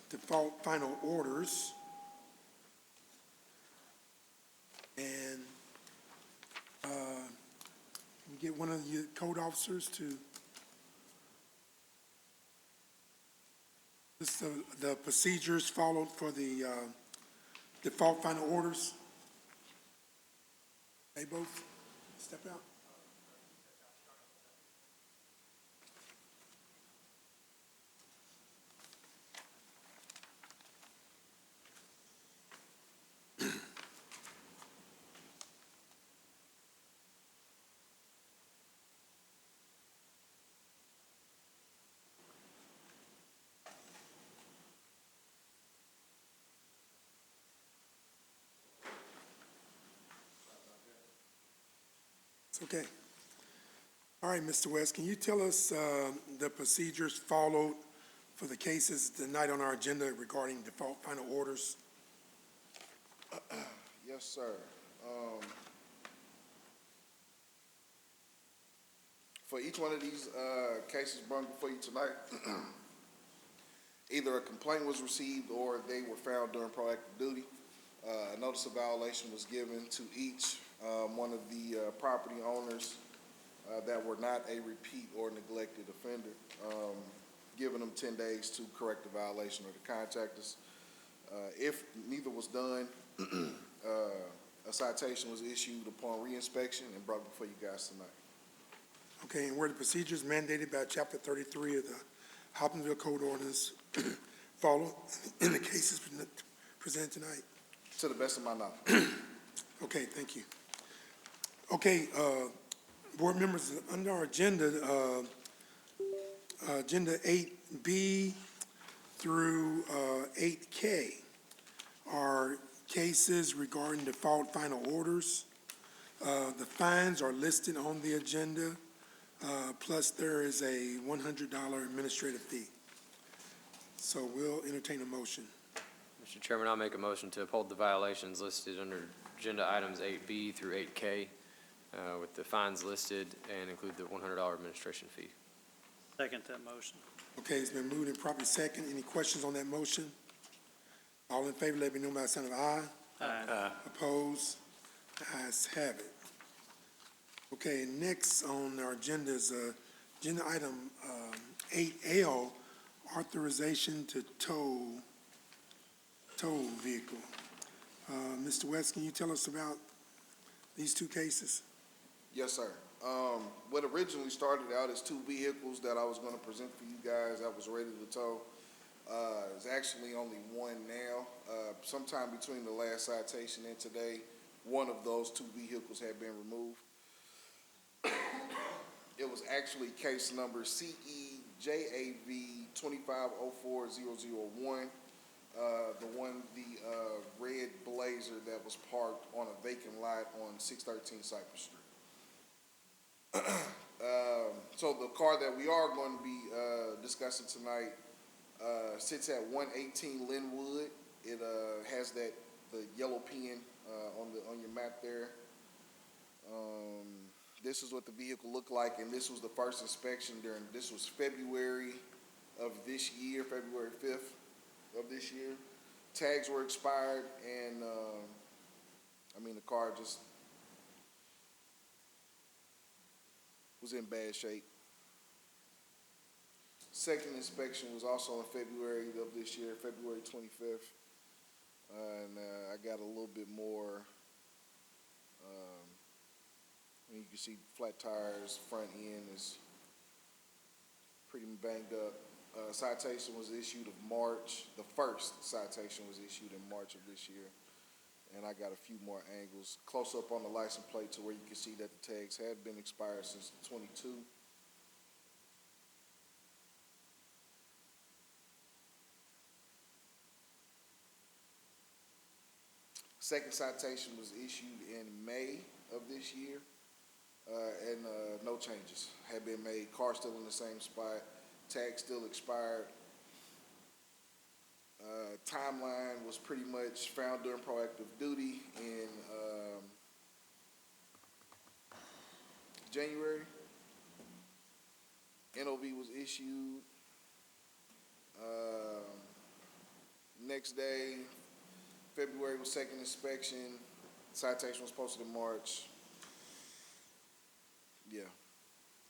default final orders. And can you get one of your code officers to list the procedures followed for the default final orders? They both step out. Okay. All right, Mr. West, can you tell us the procedures followed for the cases tonight on our agenda regarding default final orders? Yes, sir. For each one of these cases brought before you tonight, either a complaint was received or they were found during proactive duty. A notice of violation was given to each one of the property owners that were not a repeat or neglected offender, giving them 10 days to correct the violation or to contact us. If neither was done, a citation was issued upon reinspection and brought before you guys tonight. Okay, and were the procedures mandated by Chapter 33 of the Hopkinsville Code Ordinance followed in the cases presented tonight? To the best of my knowledge. Okay, thank you. Okay, board members, under our agenda, Agenda 8B through 8K are cases regarding default final orders. The fines are listed on the agenda, plus there is a $100 administrative fee. So we'll entertain a motion. Mr. Chairman, I'll make a motion to uphold the violations listed under agenda items 8B through 8K with the fines listed and include the $100 administration fee. Second that motion. Okay, it's been moved and properly second. Any questions on that motion? All in favor, let me know by the sign of aye. Aye. Opposed? Ayes have it. Okay, next on our agenda is, agenda item, 8L, authorization to tow vehicle. Mr. West, can you tell us about these two cases? Yes, sir. What originally started out as two vehicles that I was gonna present for you guys that was ready to tow, is actually only one now. Sometime between the last citation and today, one of those two vehicles had been removed. It was actually case number CEJAV 2504001. The red Blazer that was parked on a vacant lot on 613 Cypress Street. So the car that we are going to be discussing tonight sits at 118 Linwood. It has the yellow pin on your map there. This is what the vehicle looked like, and this was the first inspection this was February of this year, February 5th of this year. Tags were expired, and the car just was in bad shape. Second inspection was also in February of this year, February 25th. And I got a little bit more, you can see flat tires, front end is pretty banged up. Citation was issued of March. The first citation was issued in March of this year. And I got a few more angles. Close up on the license plate to where you can see that the tags had been expired since 22. Second citation was issued in May of this year, and no changes had been made. Car still in the same spot, tag still expired. Timeline was pretty much found during proactive duty in January. NOV was issued. Next day, February was second inspection. Citation was posted in March. Yeah.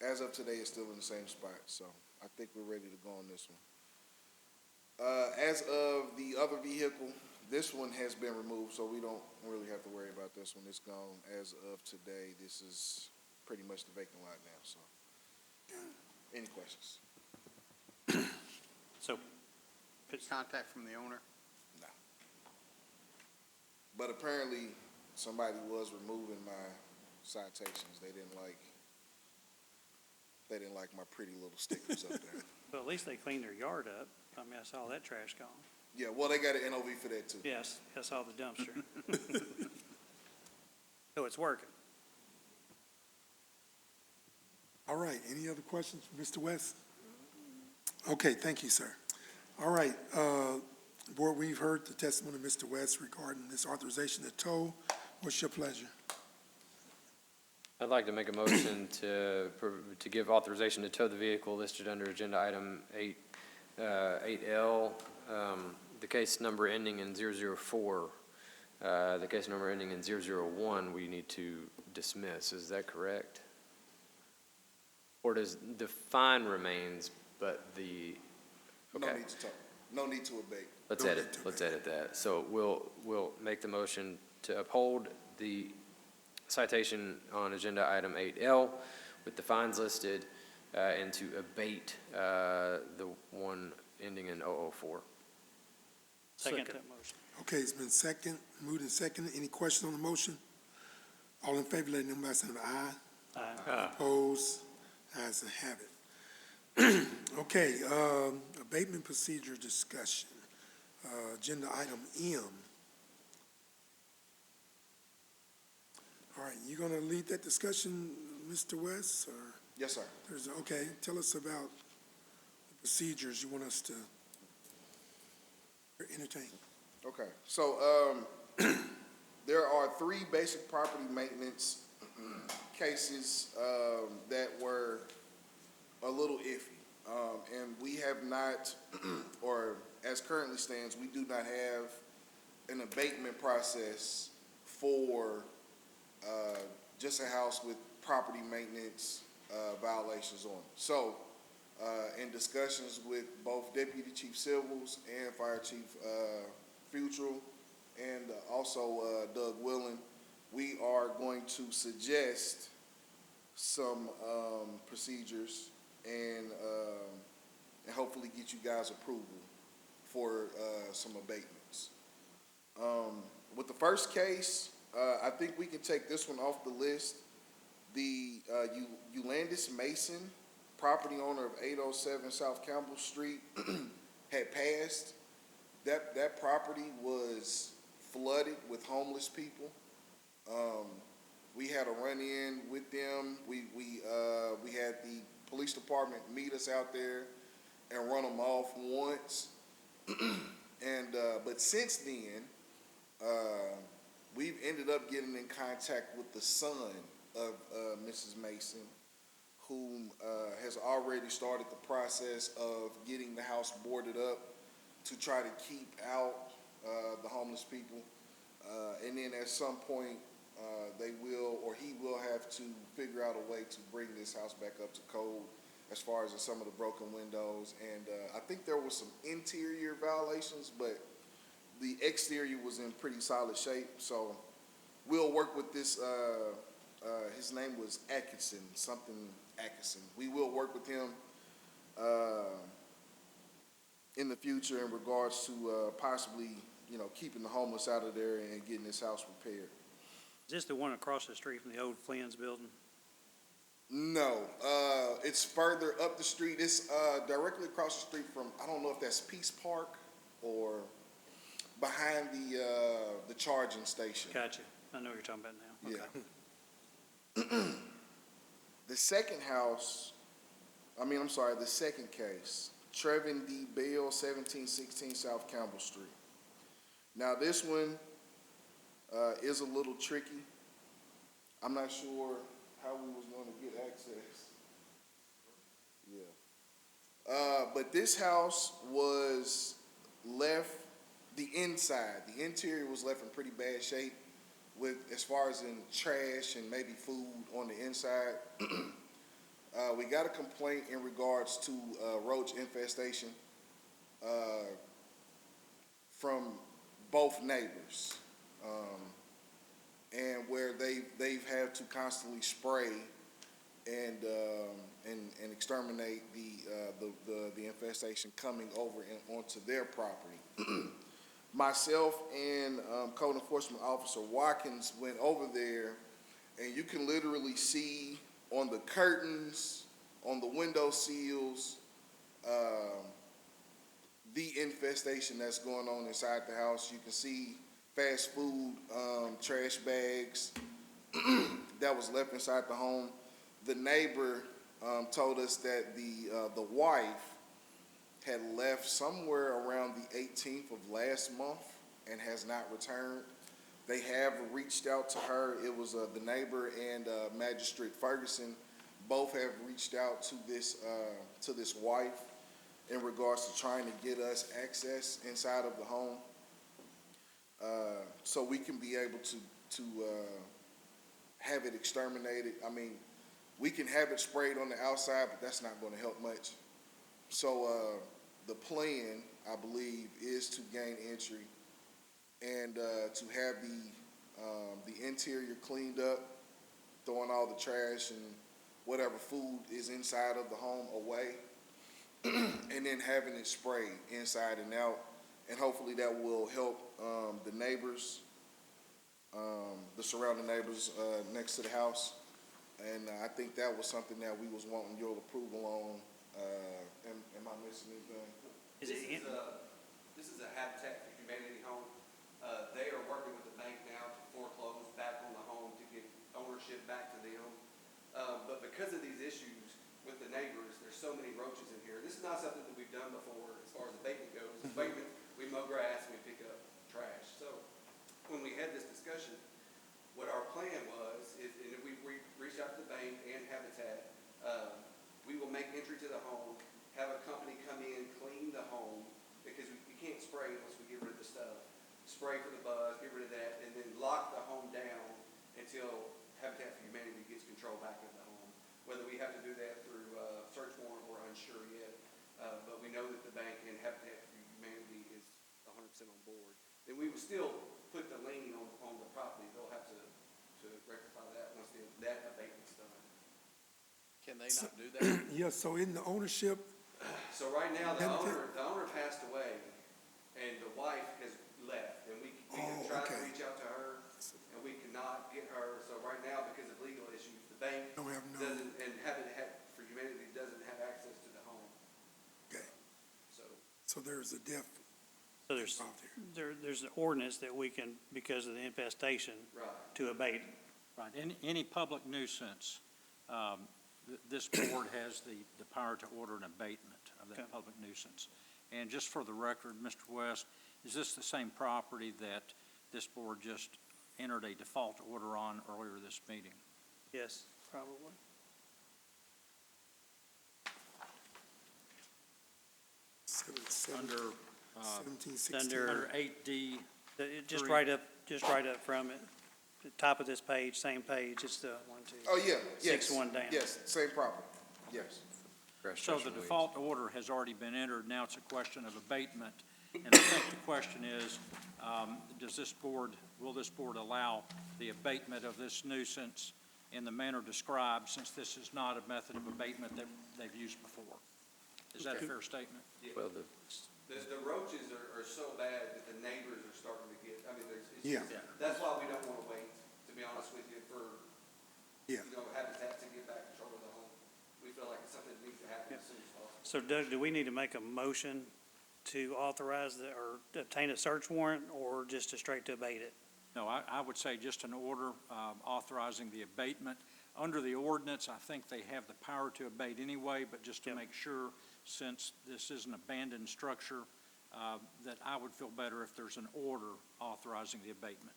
As of today, it's still in the same spot, so I think we're ready to go on this one. As of the other vehicle, this one has been removed, so we don't really have to worry about this one. It's gone as of today. This is pretty much the vacant lot now, so. Any questions? So, Contact from the owner? No. But apparently, somebody was removing my citations. They didn't like my pretty little stickers up there. well, at least they cleaned their yard up. I mean, I saw that trash gone. Yeah, well, they got an NOV for that too. Yes, I saw the dumpster. So it's working. All right, any other questions, Mr. West? Okay, thank you, sir. All right, Board, we've heard the testimony of Mr. West regarding this authorization to tow. What's your pleasure? I'd like to make a motion to give authorization to tow the vehicle listed under agenda item 8L, the case number ending in 004. The case number ending in 001, we need to dismiss. Is that correct? Or does the fine remains, but the, okay. No need to talk. No need to abate. Let's edit that. So we'll make the motion to uphold the citation on agenda item 8L with the fines listed, and to abate the one ending in 004. Second that motion. Okay, it's been moved and seconded. Any question on the motion? All in favor, let it know by saying aye. Aye. Opposed? Ayes have it. Okay, abatement procedure discussion. Agenda item M. All right, you gonna lead that discussion, Mr. West, or? Yes, sir. Okay, tell us about the procedures you want us to entertain. Okay, so there are 3 basic property maintenance cases that were a little iffy. And we have not, or as currently stands, we do not have an abatement process for just a house with property maintenance violations on it. So, in discussions with both Deputy Chief Civils and Fire Chief Futrell, and also Doug Willen, we are going to suggest some procedures and hopefully get you guys approval for some abatements. With the first case, I think we can take this one off the list. The Eulandis Mason, property owner of 807 South Campbell Street, had passed. That property was flooded with homeless people. We had a run-in with them. We had the police department meet us out there and run them off once. But since then, we've ended up getting in contact with the son of Mrs. Mason, whom has already started the process of getting the house boarded up to try to keep out the homeless people. And then at some point, they will, or he will have to figure out a way to bring this house back up to code as far as some of the broken windows. And I think there was some interior violations, but the exterior was in pretty solid shape. So we'll work with this, his name was Atkinson, something Atkinson. We will work with him in the future in regards to possibly, keeping the homeless out of there and getting this house repaired. Is this the one across the street from the old Flynn's building? No, it's further up the street. It's directly across the street from, I don't know if that's Peace Park or behind the charging station. Gotcha. I know what you're talking about now. Okay. Yeah. The second house, the second case, Trevin D. Bell, 1716 South Campbell Street. Now, this one is a little tricky. I'm not sure how we was going to get access. Yeah. But this house was left, the interior was left in pretty bad shape with, as far as in trash and maybe food on the inside. We got a complaint in regards to roach infestation from both neighbors, and where they've had to constantly spray and exterminate the infestation coming over and onto their property. Myself and Code Enforcement Officer Watkins went over there, and you can literally see on the curtains, on the window sills, the infestation that's going on inside the house. You can see fast food trash bags that was left inside the home. The neighbor told us that the wife had left somewhere around the 18th of last month and has not returned. They have reached out to her. It was the neighbor and Magistrate Ferguson both have reached out to this wife in regards to trying to get us access inside of the home, so we can be able to have it exterminated. I mean, we can have it sprayed on the outside, but that's not going to help much. So the plan, I believe, is to gain entry and to have the interior cleaned up, throwing all the trash and whatever food is inside of the home away, and then having it sprayed inside and out. And hopefully that will help the neighbors, the surrounding neighbors next to the house. And I think that was something that we was wanting your approval on. Am I missing anything? Is it in? This is a Habitat for Humanity home. They are working with the bank now to foreclose back on the home to get ownership back to them. But because of these issues with the neighbors, there's so many roaches in here. This is not something that we've done before as far as abatement goes. Abatement, we mow grass and we pick up trash. So when we had this discussion, what our plan was is, and we reached out to the bank and Habitat, we will make entry to the home, have a company come in, clean the home, because we can't spray unless we get rid of the stuff. Spray for the buzz, get rid of that, and then lock the home down until Habitat for Humanity we know that the bank and Habitat for Humanity is 100% on board, then we would still put the lien on the property. They'll have to rectify that once that abatement's done. Can they not do that? Yeah, so in the ownership, So right now, the Habitat- owner passed away, and the wife has left, and we have tried to okay. reach out to her, and we cannot get her. So right now, because of legal issues, the bank Don't have no- doesn't, and Habitat for Humanity doesn't have access to the home, okay, so. so there's a death So there's, out there. there's an ordinance that we can, because of the infestation, Right. to abate. Right, any public nuisance, this board has the power to order an abatement of Okay. that public nuisance. And just for the record, Mr. West, is this the same property that this board just entered a default order on earlier this meeting? Yes, probably. Under, 1716. Under- under 8D, Just Three. just right up from it, the top of this page, same page, it's the 1, 2. Oh, yeah, yes. 6-1 down. Yes, same property, yes. so Restoration the of leads. default order has already been entered, now it's a question of abatement. And I think the question is, will this board allow the abatement of this nuisance in the manner described, since this is not a method of abatement that they've used before? Is that a fair statement? Well, The roaches are so bad that the neighbors are starting to get, I mean, Yeah. that's why we don't want to wait, to be honest with you, for, Yeah. Habitat to get back control of the home. We feel like it's something that needs to happen as soon as possible. So Doug, do we need to make a motion to authorize or obtain a search warrant, or just to straight to abate it? No, I would say just an order authorizing the abatement. Under the ordinance, I think they have the power to abate anyway, but just to Yep. make sure, since this is an abandoned structure, that I would feel better if there's an order authorizing the abatement.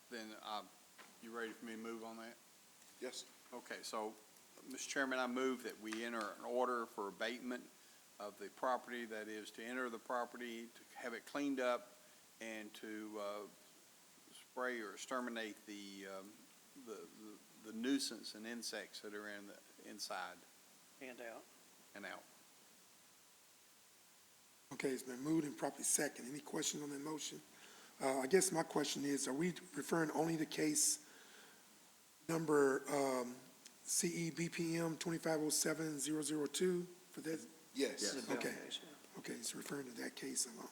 Then, you ready for me to move on that? Yes. Okay, so, Mr. Chairman, I move that we enter an order for abatement of the property, that is to enter the property, to have it cleaned up, and to spray or exterminate the nuisance and insects that are inside Hand out. and out. Okay, it's been moved and properly second. Any questions on that motion? I guess my question is, are we referring only to case number CE BPM 2507002 for that? Yes. Okay. Okay, it's referring to that case alone.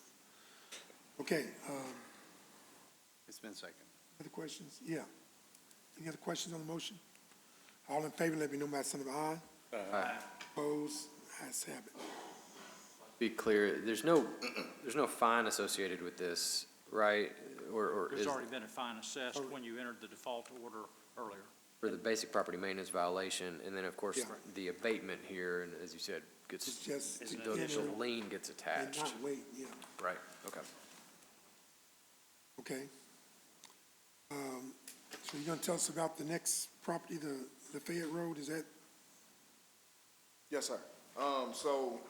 Okay, It's been seconded. other questions? Yeah. Any other questions on the motion? All in favor, let me know by the sign of aye. Aye. Opposed? Ayes have it. Be clear, there's no fine associated with this, right? Or There's is, already been a fine assessed when you entered the default order earlier. for the basic property maintenance violation, and then, of course, Yeah. the abatement here, and as you said, It's gets, just It's to an the additional enter lien gets and attached. not wait, yeah. Right, okay. Okay. So you're gonna tell us about the next property, the Lafayette Road, is that? Yes, sir. So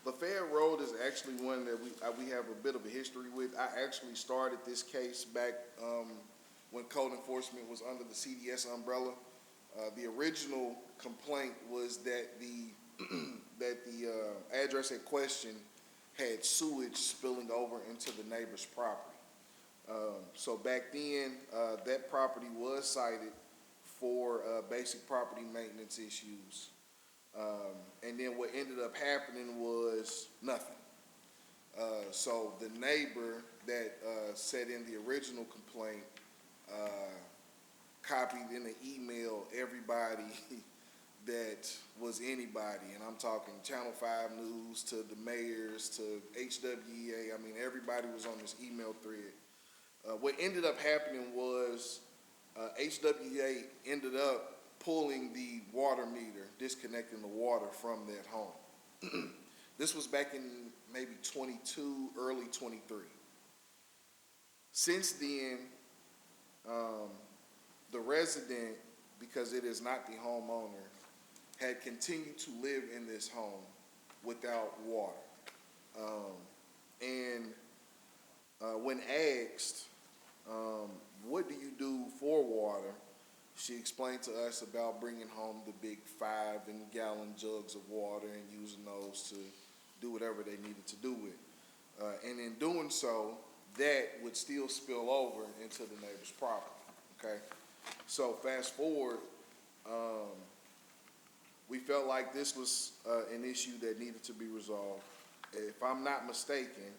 Lafayette Road is actually one that we have a bit of a history with. I actually started this case back, when code enforcement was under the CDS umbrella. The original complaint was that the address in question had sewage spilling over into the neighbor's property. So back then, that property was cited for basic property maintenance issues. And then what ended up happening was nothing. So the neighbor that sent in the original complaint copied in the email everybody that was anybody, and I'm talking Channel 5 News to the mayors to HWEA. I mean, everybody was on this email thread. What ended up happening was HWEA ended up pulling the water meter, disconnecting the water from that home. This was back in maybe 22, early 23. Since then, the resident, because it is not the homeowner, had continued to live in this home without water. When asked, what do you do for water? She explained to us about bringing home the big 5-gallon jugs of water and using those to do whatever they needed to do with. And in doing so, that would still spill over into the neighbor's property, okay? So fast forward, we felt like this was an issue that needed to be resolved. If I'm not mistaken,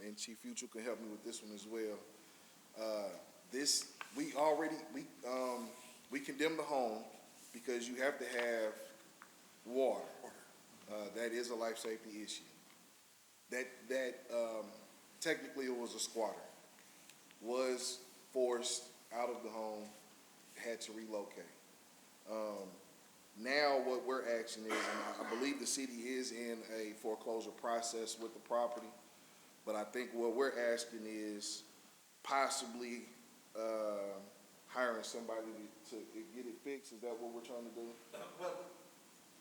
and Chief Future can help me with this one as well, we condemned the home because you have to have water. That is a life safety issue. Technically it was a squatter, was forced out of the home, had to relocate. Now what we're asking is, and I believe the city is in a foreclosure process with the property, but I think what we're asking is possibly hiring somebody to get it fixed. Is that what we're trying to do? Well,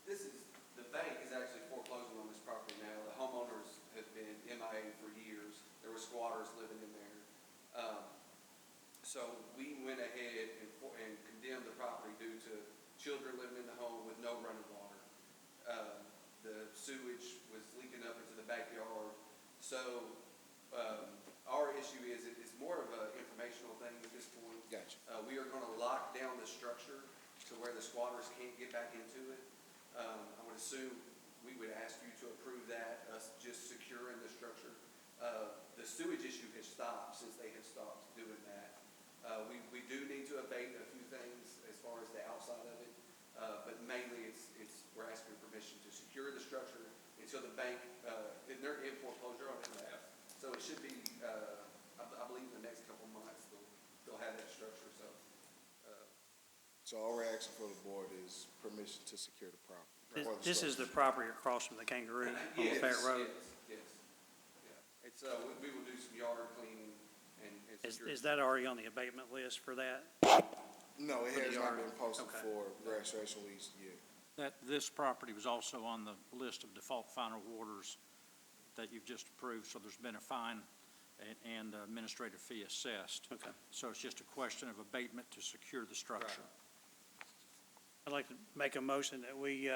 the bank is actually foreclosing on this property now. The homeowners have been MIA for years. There were squatters living in there. So we went ahead and condemned the property due to children living in the home with no running water. The sewage was leaking up into the backyard. So our issue is, it's more of an informational thing at this point. Gotcha. We are going to lock down the structure to where the squatters can't get back into it. I would assume we would ask you to approve that, us just securing the structure. The sewage issue has stopped since they have stopped doing that. We do need to abate a few things as far as the outside of it, but mainly we're asking permission to secure the structure until the bank, and they're in foreclosure on it now. So it should be, I believe in the next couple months, they'll have that structure, so. So all we're asking for the board is permission to secure the property. or the This is the structure. property across from the Kangaroo on Lafayette Road. Yes. Yeah. It's, we will do some yard cleaning and secure. Is that already on the abatement list for that? No, it For the has not yard? been posted Okay. for registration lease yet. This property was also on the list of default final orders that you've just approved, so there's been a fine and administrative fee assessed. Okay. So it's just a question of abatement to secure the structure. I'd like to make a motion that we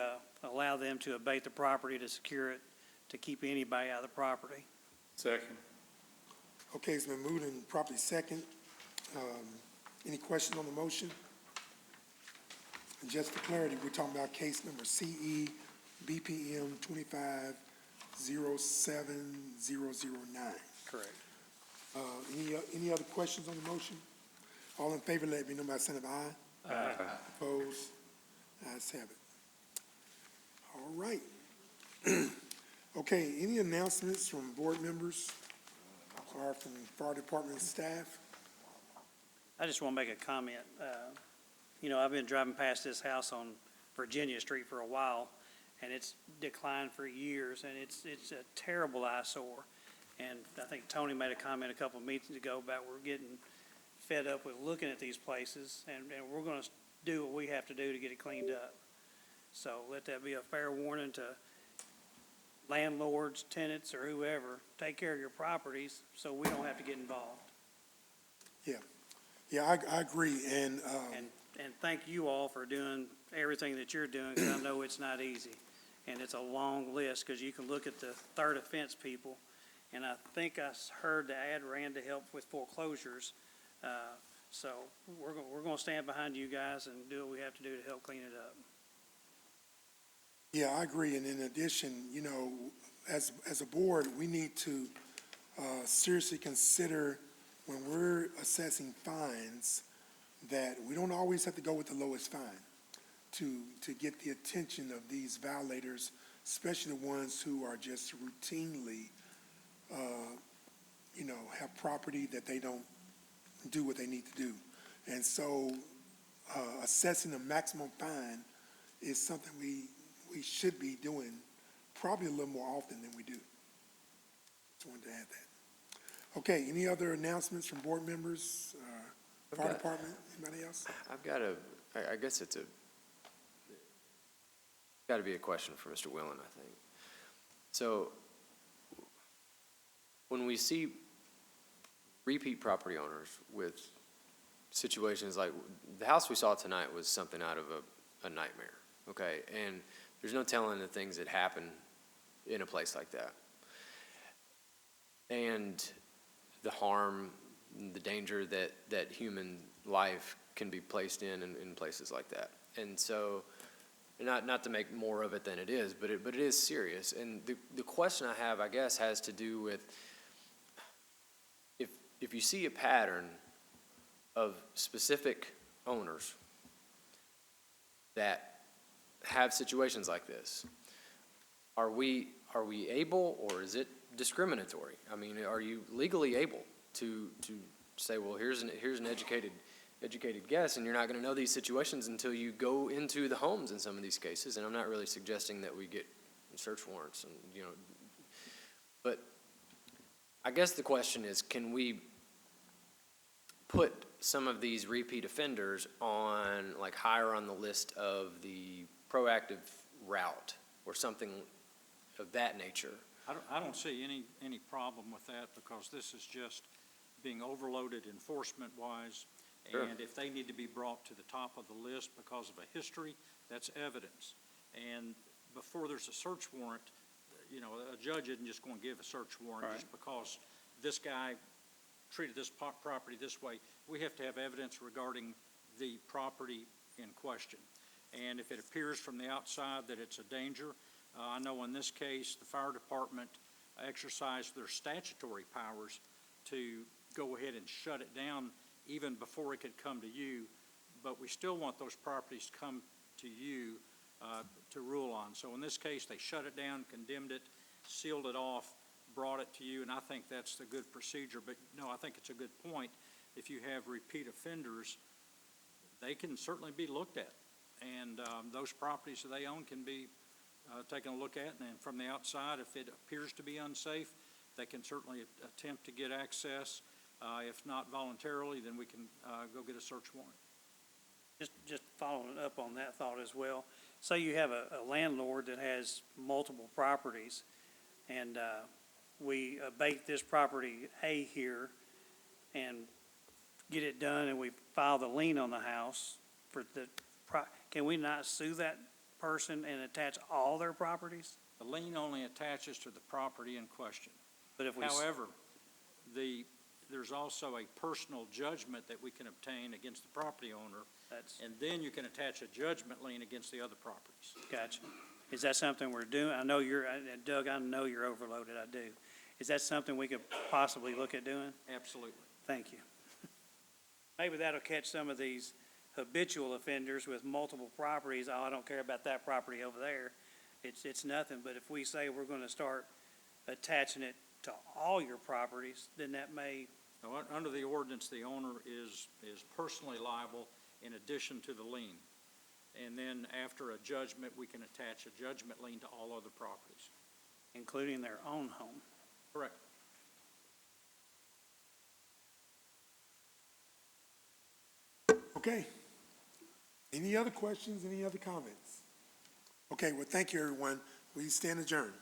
allow them to abate the property to secure it, to keep anybody out of the property. Second. Okay, it's been moved and properly second. Any questions on the motion? And just for clarity, we're talking about case number CE BPM 2507-009. Correct. Any other questions on the motion? All in favor, let me know by saying of aye. Aye. Opposed? Ayes have it. All right. Okay, any announcements from board members or from fire department staff? I just want to make a comment. I've been driving past this house on Virginia Street for a while, and it's declined for years, and it's a terrible eyesore. And I think Tony made a comment a couple of meetings ago about we're getting fed up with looking at these places, and we're going to do what we have to do to get it cleaned up. So let that be a fair warning to landlords, tenants, or whoever. Take care of your properties so we don't have to get involved. Yeah, I agree, and And thank you all for doing everything that you're doing, because I know it's not easy. And it's a long list, because you can look at the third offense people, and I think I heard the ad ran to help with foreclosures. So we're going to stand behind you guys and do what we have to do to help clean it up. yeah, I agree, and in addition, as a board, we need to seriously consider when we're assessing fines, that we don't always have to go with the lowest fine to get the attention of these violators, especially the ones who are just routinely, have property that they don't do what they need to do. And so assessing the maximum fine is something we should be doing probably a little more often than we do. Just wanted to add that. Okay, any other announcements from board members, fire department, anybody else? I've got I guess it's got to be a question for Mr. Willen, I think. So when we see repeat property owners with situations like the house we saw tonight was something out of a nightmare, okay? And there's no telling the things that happen in a place like that. And the harm, the danger that human life can be placed in places like that. And so, not to make more of it than it is, but it is serious. And the question I have, I guess, has to do with if you see a pattern of specific owners that have situations like this, are we able, or is it discriminatory? I mean, are you legally able to say, well, here's an educated guess, and you're not going to know these situations until you go into the homes in some of these cases? And I'm not really suggesting that we get search warrants, and but I guess the question is, can we put some of these repeat offenders on, like, higher on the list of the proactive route or something of that nature? I don't see any problem with that, because this is just being overloaded enforcement-wise. Sure. And if they need to be brought to the top of the list because of a history, that's evidence. And before there's a search warrant, a judge isn't just going to give a search warrant Right. just because this guy treated this property this way. We have to have evidence regarding the property in question. And if it appears from the outside that it's a danger, I know in this case, the fire department exercised their statutory powers to go ahead and shut it down even before it could come to you, but we still want those properties to come to you to rule on. So in this case, they shut it down, condemned it, sealed it off, brought it to you, and I think that's the good procedure. But no, I think it's a good point. If you have repeat offenders, they can certainly be looked at, and those properties that they own can be taken a look at, and then from the outside, if it appears to be unsafe, they can certainly attempt to get access. If not voluntarily, then we can go get a search warrant. Just following up on that thought as well. Say you have a landlord that has multiple properties, and we abate this property A here and get it done, and we file the lien on the house for can we not sue that person and attach all their properties? The lien only attaches to the property in question. But if we However, there's also a personal judgment that we can obtain against the property owner, and then you can attach a judgment lien against the other properties. Gotcha. Is that something we're doing? I know Doug, I know you're overloaded, I do. Is that something we could possibly look at doing? Absolutely. Thank you. Maybe that'll catch some of these habitual offenders with multiple properties. Oh, I don't care about that property over there. It's nothing. But if we say we're going to start attaching it to all your properties, then that may. Now, under the ordinance, the owner is personally liable in addition to the lien. And then after a judgment, we can attach a judgment lien to all other properties. Including their own home. Correct. Okay. Any other questions, any other comments? Okay, well, thank you, everyone. We stand adjourned.